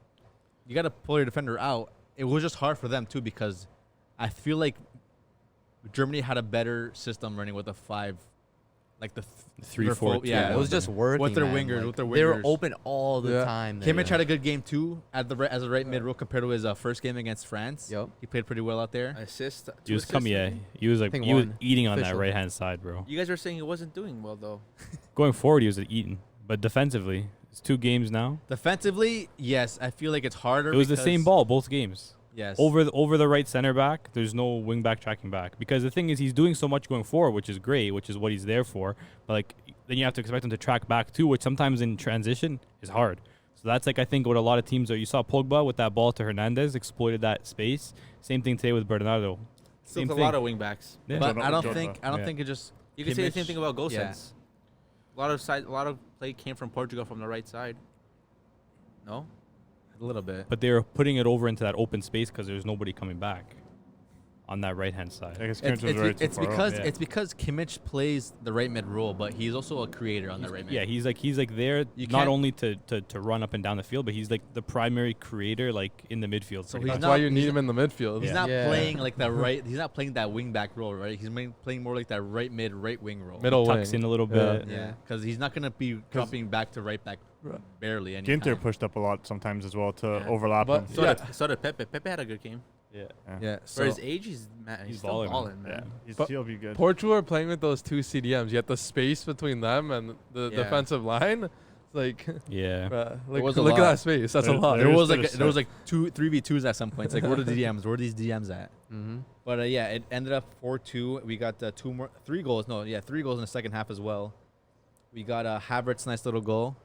Speaker 3: you got to pull your defender out. It was just hard for them too because I feel like Germany had a better system running with a 5, like the
Speaker 5: 3-4-2.
Speaker 3: Yeah,
Speaker 1: it was just working.
Speaker 3: with their
Speaker 1: man.
Speaker 3: wingers.
Speaker 1: Like,
Speaker 3: With their wingers,
Speaker 1: They were open all the
Speaker 2: Yeah.
Speaker 1: time. there.
Speaker 3: Kimmich had a good game too at the as a right mid role compared to his first game against France.
Speaker 1: Yup.
Speaker 3: He played pretty well out there.
Speaker 6: Assist.
Speaker 5: He was coming. Yeah, he was like
Speaker 1: think
Speaker 5: he was
Speaker 1: one.
Speaker 5: eating on that
Speaker 1: Official.
Speaker 5: right hand side, bro.
Speaker 6: You guys were saying he wasn't doing well though.
Speaker 5: Going forward, he was eating, but defensively, it's 2 games now.
Speaker 3: Defensively, yes, I feel like it's harder.
Speaker 5: It was the same
Speaker 3: because-
Speaker 5: ball both games.
Speaker 3: Yes.
Speaker 5: Over the right center back, there's no wing back tracking back because the thing is he's doing so much going forward, which is great, which is what he's there for. But like then you have to expect him to track back too, which sometimes in transition is hard. So that's like I think what a lot of teams are. You saw Pogba with that ball to Hernandez exploited that space. Same thing today with Bernardo.
Speaker 6: Still
Speaker 5: Same
Speaker 6: a
Speaker 5: thing.
Speaker 6: lot of wing backs.
Speaker 5: Yeah.
Speaker 3: But I don't
Speaker 4: Jota.
Speaker 3: think
Speaker 5: Yeah.
Speaker 3: it just.
Speaker 6: You can say the
Speaker 3: Kimmich-
Speaker 6: same thing about Gosens.
Speaker 3: yeah.
Speaker 6: A lot of play came from Portugal from the right side. No.
Speaker 3: A little bit.
Speaker 5: But they were putting it over into that open space because there's nobody coming back. on that right hand side.
Speaker 4: I guess Kimmich was right too far out.
Speaker 3: It's because Kimmich plays the right mid role, but he's also a creator on the right mid.
Speaker 5: Yeah, he's like there
Speaker 3: You
Speaker 5: not
Speaker 3: can't-
Speaker 5: only to run up and down the field, but he's like the primary creator like in the midfield.
Speaker 3: So
Speaker 5: pretty
Speaker 3: he's
Speaker 5: much.
Speaker 2: That's
Speaker 3: not-
Speaker 2: why you need
Speaker 3: he's
Speaker 2: him in the midfield.
Speaker 3: He's
Speaker 5: Yeah.
Speaker 3: not
Speaker 1: Yeah.
Speaker 3: playing like that right. He's not playing that wing back role, right? He's playing more like that right mid, right wing role.
Speaker 2: Middle
Speaker 5: tucks
Speaker 2: wing.
Speaker 5: in a little
Speaker 2: Yeah.
Speaker 5: bit.
Speaker 3: Yeah, because he's not gonna be dropping back to right back
Speaker 2: Right.
Speaker 3: barely any
Speaker 4: Ginter
Speaker 3: time.
Speaker 4: pushed up a lot sometimes as well to
Speaker 7: Yeah.
Speaker 4: overlap
Speaker 2: But-
Speaker 4: him.
Speaker 7: So,
Speaker 2: Yeah.
Speaker 7: so did Pepe. Pepe had a good game.
Speaker 5: Yeah.
Speaker 3: Yeah,
Speaker 7: For
Speaker 3: so
Speaker 7: his age, he's
Speaker 5: He's
Speaker 7: still
Speaker 5: balling,
Speaker 7: balling,
Speaker 5: man.
Speaker 7: man.
Speaker 2: But
Speaker 4: He'll be good.
Speaker 2: Portugal are playing with those two CDMs. Yet the space between them and the
Speaker 7: Yeah.
Speaker 2: defensive line, it's like,
Speaker 5: Yeah.
Speaker 2: look,
Speaker 3: was a
Speaker 2: look at
Speaker 3: lot.
Speaker 2: that space. That's a
Speaker 4: There-
Speaker 2: lot.
Speaker 3: there was
Speaker 4: There
Speaker 3: like
Speaker 4: is
Speaker 3: there was
Speaker 4: a-
Speaker 3: like 3v2s at some points. Like where are the DMs? Where are these DMs at?
Speaker 1: Mm-hmm.
Speaker 3: But yeah, it ended up 4-2. We got 3 goals. No, yeah, 3 goals in the second half as well. We got Havertz, nice little goal,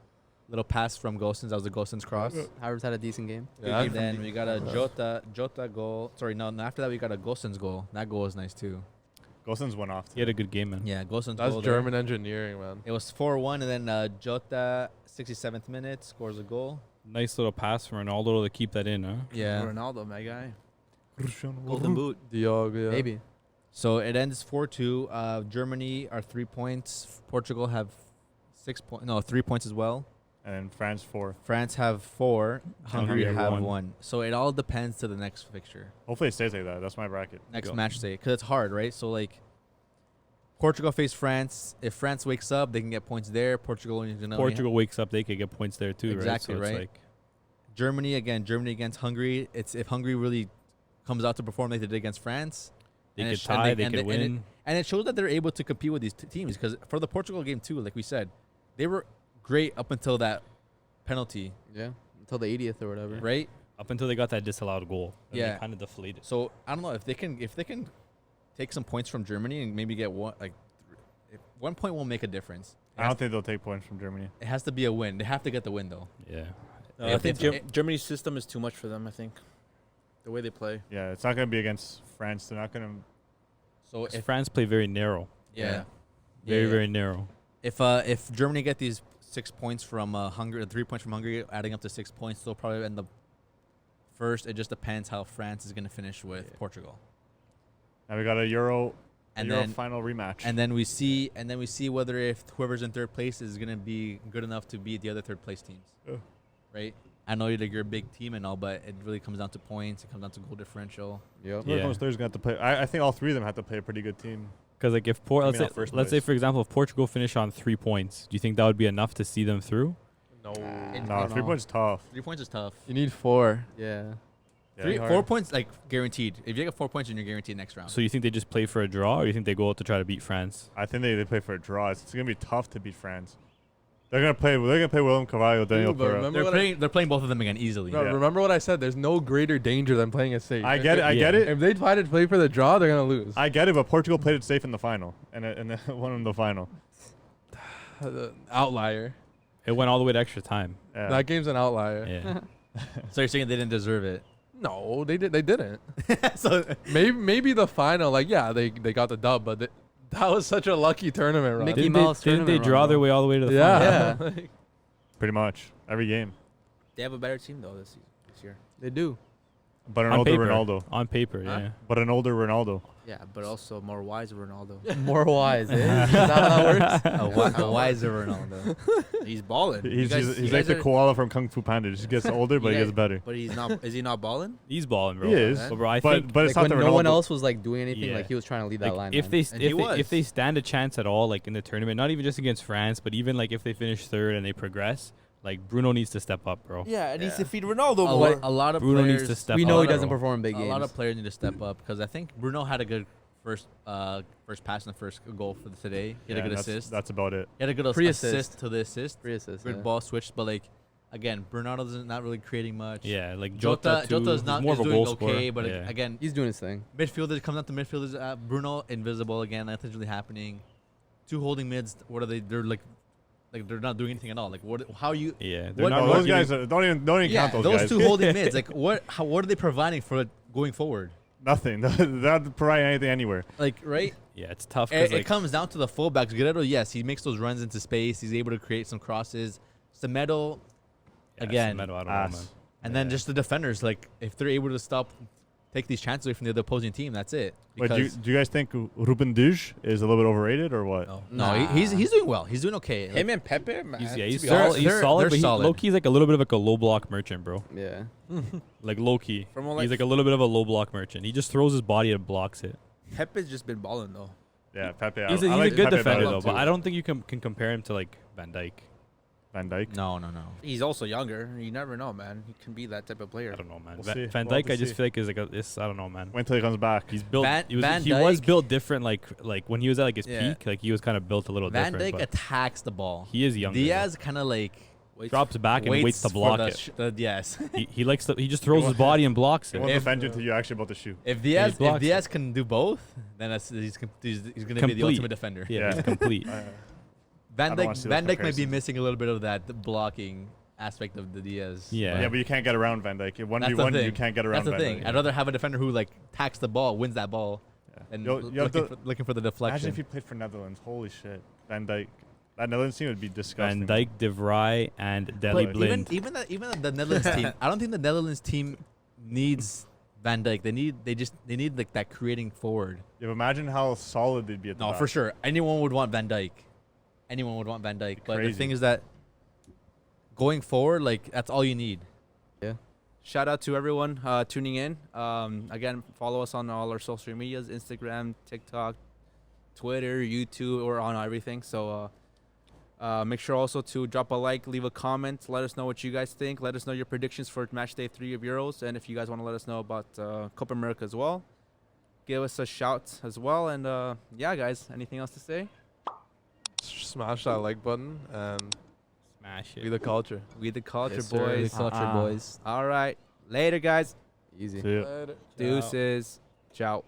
Speaker 3: little pass from Gosens. That was a Gosens cross.
Speaker 1: Havertz had a decent game.
Speaker 2: Yeah,
Speaker 3: And then we got a Jota goal. Sorry, no. After that we got a Gosens goal. That goal was nice too.
Speaker 4: Gosens went off.
Speaker 5: He had a good game, man.
Speaker 3: Yeah, Gosens
Speaker 2: that's
Speaker 3: goal. there.
Speaker 2: German engineering, man.
Speaker 3: It was 4-1, and then Jota, 67th minute, scores a goal.
Speaker 5: Nice little pass from Ronaldo to keep that in, huh?
Speaker 3: Yeah.
Speaker 7: Ronaldo, my guy.
Speaker 3: Golden boot.
Speaker 2: Diog, yeah.
Speaker 1: Maybe.
Speaker 3: So it ends 4-2. Germany are 3 points. Portugal have 3 points as well.
Speaker 4: And then France 4.
Speaker 3: France have 4. Hungary
Speaker 5: Hungary
Speaker 3: have
Speaker 5: have
Speaker 3: 1. So it all depends to the next fixture,
Speaker 4: Hopefully it stays like that. That's my bracket.
Speaker 3: next
Speaker 5: Go.
Speaker 3: match day, because it's hard, right? So like, Portugal face France. If France wakes up, they can get points there. Portugal,
Speaker 5: Portugal wakes up, they could get points there too,
Speaker 3: Exactly,
Speaker 5: right? So it's
Speaker 3: right.
Speaker 5: like
Speaker 3: Germany against Hungary. It's if Hungary really comes out to perform like they did against France,
Speaker 5: they
Speaker 3: and
Speaker 5: could
Speaker 3: it sh- and
Speaker 5: tie,
Speaker 3: they-
Speaker 5: they
Speaker 3: and
Speaker 5: could
Speaker 3: they- and
Speaker 5: win.
Speaker 3: and it shows that they're able to compete with these teams. Because for the Portugal game too, like we said, they were great up until that penalty,
Speaker 1: Yeah. Until the 80th or whatever.
Speaker 3: right?
Speaker 5: Up until they got that disallowed goal. Then
Speaker 3: Yeah.
Speaker 5: They kind of deflated.
Speaker 3: So I don't know if they can take some points from Germany and maybe get one if 1 point won't make a difference.
Speaker 4: I don't think they'll take points from Germany.
Speaker 3: It has to be a win. They have to get the win though.
Speaker 5: Yeah.
Speaker 7: I
Speaker 3: If
Speaker 7: think
Speaker 3: it's-
Speaker 7: Germany's system is too much for them. I think the way they play.
Speaker 4: Yeah, it's not going to be against France. They're not going to.
Speaker 3: So
Speaker 5: If
Speaker 3: if
Speaker 5: France play very narrow.
Speaker 3: yeah,
Speaker 5: Very,
Speaker 3: yeah.
Speaker 5: very narrow.
Speaker 3: If Germany get these 6 points from Hungary, 3 points from Hungary, adding up to 6 points, they'll probably end up first. It just depends how France is going to finish with Portugal.
Speaker 4: Now we got a Euro
Speaker 3: And
Speaker 4: Euro
Speaker 3: then
Speaker 4: final rematch.
Speaker 3: and then we see whether if whoever's in third place is going to be good enough to beat the other third place teams.
Speaker 4: Yeah.
Speaker 3: Right? I know you're a big team and all, but it really comes down to points. It comes down to goal differential.
Speaker 1: Yep.
Speaker 4: Whoever
Speaker 5: Yeah.
Speaker 4: comes third is going to have to play. I think all 3 of them have to play a pretty good team.
Speaker 5: Because like if
Speaker 4: I
Speaker 5: let's
Speaker 4: mean,
Speaker 5: say,
Speaker 4: not first
Speaker 5: let's say
Speaker 4: place.
Speaker 5: for example if Portugal finish on 3 points, do you think that would be enough to see them through?
Speaker 2: No.
Speaker 4: No, 3 points tough.
Speaker 3: 3 points is tough.
Speaker 2: You need 4.
Speaker 1: Yeah.
Speaker 4: Yeah,
Speaker 3: 4 points, like, guaranteed. If you get 4 points, then you're guaranteed next round.
Speaker 5: So you think they just play for a draw, or you think they go out to try to beat France?
Speaker 4: I think they play for a draw. It's going to be tough to beat France. They're going to play William Carvalho, Daniel
Speaker 2: but
Speaker 4: Pereira.
Speaker 2: remember
Speaker 3: they're playing both of them again easily.
Speaker 2: Bro,
Speaker 4: Yeah.
Speaker 2: remember what I said? There's no greater danger than playing it safe.
Speaker 4: I get it. I
Speaker 5: Yeah.
Speaker 4: get it.
Speaker 2: If they try to play for the draw, they're gonna lose.
Speaker 4: I get it, but Portugal played it safe in the final and won in the final.
Speaker 2: Outlier.
Speaker 5: It went all the way to extra time.
Speaker 4: Yeah.
Speaker 2: That game's an outlier.
Speaker 5: Yeah.
Speaker 3: So you're saying they didn't deserve it?
Speaker 2: No, they did. They didn't.
Speaker 3: So
Speaker 2: Maybe the final. Like, yeah, they got the dub, but that was such a lucky tournament run.
Speaker 1: Mickey
Speaker 5: Didn't
Speaker 1: Mouse
Speaker 5: they
Speaker 1: tournament
Speaker 5: draw
Speaker 1: run,
Speaker 5: their
Speaker 1: bro.
Speaker 5: way all the way to the
Speaker 2: Yeah.
Speaker 5: final?
Speaker 1: Yeah.
Speaker 4: Pretty much every game.
Speaker 7: They have a better team though this year.
Speaker 1: They do.
Speaker 4: But an
Speaker 5: On
Speaker 4: older
Speaker 5: paper.
Speaker 4: Ronaldo.
Speaker 5: On paper,
Speaker 7: Huh?
Speaker 5: yeah.
Speaker 4: But an older Ronaldo.
Speaker 7: Yeah, but also more wise Ronaldo.
Speaker 1: More wise, eh? Is that how that works?
Speaker 3: a wiser Ronaldo.
Speaker 7: He's balling.
Speaker 4: He's
Speaker 7: you
Speaker 4: like the
Speaker 7: are-
Speaker 4: koala from Kung Fu Panda. He just gets older, but he
Speaker 7: guys-
Speaker 4: gets better.
Speaker 7: But he's not. Is he not balling?
Speaker 5: He's balling, bro.
Speaker 4: He is.
Speaker 5: But bro, I
Speaker 4: But
Speaker 5: think
Speaker 4: it's
Speaker 1: Like
Speaker 4: not
Speaker 1: when
Speaker 4: the
Speaker 1: no one
Speaker 4: Ronaldo.
Speaker 1: else was like doing anything,
Speaker 5: Yeah.
Speaker 1: like he was trying to lead that
Speaker 5: like,
Speaker 1: line.
Speaker 5: if
Speaker 1: man.
Speaker 5: they
Speaker 7: And he was.
Speaker 5: if they stand a chance at all, like in the tournament, not even just against France, but even like if they finish third and they progress, like Bruno needs to step up, bro.
Speaker 7: Yeah, it
Speaker 1: needs to
Speaker 7: feed Ronaldo
Speaker 3: A lot of
Speaker 5: Bruno
Speaker 3: players,
Speaker 5: needs to step
Speaker 1: we
Speaker 5: up.
Speaker 1: know he
Speaker 5: bro.
Speaker 1: doesn't perform in big
Speaker 3: a
Speaker 1: games.
Speaker 3: lot of players need to step up because I think Bruno had a good first pass and the first goal for today. He had a good assist.
Speaker 4: That's about it.
Speaker 3: He had a good
Speaker 1: Pre-assist.
Speaker 3: assist to the assist.
Speaker 1: Free assist.
Speaker 3: Good
Speaker 1: Yeah.
Speaker 3: ball switch, but like again, Bernardo's not really creating much.
Speaker 5: Yeah, like
Speaker 3: Jota
Speaker 5: too.
Speaker 3: is
Speaker 5: He's
Speaker 3: not
Speaker 5: more
Speaker 3: is
Speaker 5: of a
Speaker 3: doing
Speaker 5: goal
Speaker 3: okay,
Speaker 5: scorer.
Speaker 3: but
Speaker 5: Yeah.
Speaker 3: again,
Speaker 1: He's doing his thing.
Speaker 3: midfielders comes out to midfielders. Bruno invisible again. Nothing's really happening. 2 holding mids. What are they? They're like they're not doing anything at all. Like what? How you?
Speaker 5: Yeah,
Speaker 3: What-
Speaker 5: they're not
Speaker 4: No,
Speaker 5: really
Speaker 4: those guys don't even
Speaker 3: Yeah,
Speaker 4: count those
Speaker 3: those
Speaker 4: guys.
Speaker 3: 2 holding mids. Like what? What are they providing for going forward?
Speaker 4: Nothing. They're not providing anything anywhere.
Speaker 3: Like right?
Speaker 5: Yeah, it's tough.
Speaker 3: It,
Speaker 5: 'Cause,
Speaker 3: it
Speaker 5: like,
Speaker 3: comes down to the fullbacks. Guerrero, yes, he makes those runs into space. He's able to create some crosses. Semedo,
Speaker 5: yeah,
Speaker 3: again,
Speaker 5: Semedo, I don't know,
Speaker 4: Ass.
Speaker 5: man.
Speaker 3: and then
Speaker 5: Yeah.
Speaker 3: just the defenders. Like if they're able to stop take these chances away from the other opposing team. That's it.
Speaker 4: Wait,
Speaker 3: Because
Speaker 4: do you guys think Ruben Dias is a little bit overrated or what?
Speaker 3: no, he's doing well. He's doing okay.
Speaker 6: Him and Pepe, man.
Speaker 5: He's
Speaker 6: to be
Speaker 5: solid.
Speaker 6: honest,
Speaker 5: He's solid,
Speaker 3: they're
Speaker 5: but
Speaker 3: solid.
Speaker 5: low key is like a little bit of like a low block merchant, bro.
Speaker 1: Yeah.
Speaker 5: Like low key.
Speaker 6: From what,
Speaker 5: He's
Speaker 6: like-
Speaker 5: like a little bit of a low block merchant. He just throws his body and blocks it.
Speaker 6: Pepe's just been balling though.
Speaker 4: Yeah, Pepe.
Speaker 5: He's
Speaker 4: I
Speaker 5: a
Speaker 4: like
Speaker 5: good
Speaker 4: Pepe
Speaker 5: defender
Speaker 4: better
Speaker 5: though,
Speaker 4: too.
Speaker 5: but I don't think you can compare him to like Van Dijk.
Speaker 4: Van Dijk.
Speaker 3: No.
Speaker 6: He's also younger. You never know, man. He can be that type of player.
Speaker 5: I don't know, man.
Speaker 4: We'll see.
Speaker 5: Van
Speaker 4: We'll have
Speaker 5: Dijk,
Speaker 4: to
Speaker 5: I just
Speaker 4: see.
Speaker 5: feel like is like I don't know, man.
Speaker 4: Wait till he comes back.
Speaker 5: He's built.
Speaker 3: Van
Speaker 5: He was
Speaker 3: Dijk-
Speaker 5: built different. Like when he was at like his
Speaker 3: Yeah.
Speaker 5: peak, like he was kind of built a little
Speaker 3: Van
Speaker 5: different.
Speaker 3: Dijk
Speaker 5: but
Speaker 3: attacks the ball.
Speaker 5: he is younger.
Speaker 3: Diaz kind of like
Speaker 5: drops back and waits to
Speaker 3: for
Speaker 5: block
Speaker 3: the
Speaker 5: it.
Speaker 3: yes.
Speaker 5: He likes to. He just throws his body and blocks
Speaker 4: He
Speaker 5: it.
Speaker 4: won't
Speaker 3: If-
Speaker 4: defend you until you're actually about to shoot.
Speaker 3: If
Speaker 5: Yeah, he
Speaker 3: Diaz
Speaker 5: blocks it.
Speaker 3: can do both, then he's going to be the
Speaker 5: Complete.
Speaker 3: ultimate defender.
Speaker 5: Yeah,
Speaker 4: Yeah.
Speaker 5: he's complete.
Speaker 3: Van
Speaker 4: I don't wanna
Speaker 3: Dijk
Speaker 4: see
Speaker 3: Van
Speaker 4: those
Speaker 3: Dijk might be
Speaker 4: comparisons.
Speaker 3: missing a little bit of that blocking aspect of the Diaz.
Speaker 5: Yeah.
Speaker 4: Yeah, but you can't get around Van Dijk.
Speaker 3: That's
Speaker 4: 1v1,
Speaker 3: the
Speaker 4: you
Speaker 3: thing.
Speaker 4: can't get around
Speaker 3: That's the
Speaker 4: Van
Speaker 3: thing.
Speaker 4: Dijk.
Speaker 3: I'd rather have a defender who like tacks the ball, wins that ball,
Speaker 4: Yeah.
Speaker 3: and
Speaker 4: You have to-
Speaker 3: looking for the
Speaker 4: Imagine
Speaker 3: deflection.
Speaker 4: if he played for Netherlands. Holy shit. Van Dijk. That Netherlands team would be disgusting.
Speaker 5: Van Dijk, De Vrij, and Deli
Speaker 3: But
Speaker 5: Blind.
Speaker 3: even the Netherlands team, I don't think the Netherlands team needs Van Dijk. They need like that creating forward.
Speaker 4: Yeah, but imagine how solid they'd be at the
Speaker 3: No,
Speaker 4: back.
Speaker 3: for sure. Anyone would want Van Dijk. Anyone would want Van Dijk. But the
Speaker 4: Crazy.
Speaker 3: thing is that going forward, like that's all you need.
Speaker 6: Shout out to everyone tuning in. Again, follow us on all our social medias: Instagram, TikTok, Twitter, YouTube. We're on everything. So make sure also to drop a like, leave a comment, let us know what you guys think. Let us know your predictions for match day 3 of Euros, and if you guys want to let us know about Copa America as well, give us a shout as well. And yeah, guys, anything else to say?
Speaker 2: Smash that like button and
Speaker 5: Smash
Speaker 2: be
Speaker 5: it.
Speaker 2: the culture.
Speaker 6: We the culture
Speaker 1: Yes, sir.
Speaker 6: boys.
Speaker 1: The culture boys.
Speaker 6: All right, later, guys.
Speaker 1: Easy.
Speaker 4: See ya.
Speaker 2: Later.
Speaker 6: Deuces. Ciao.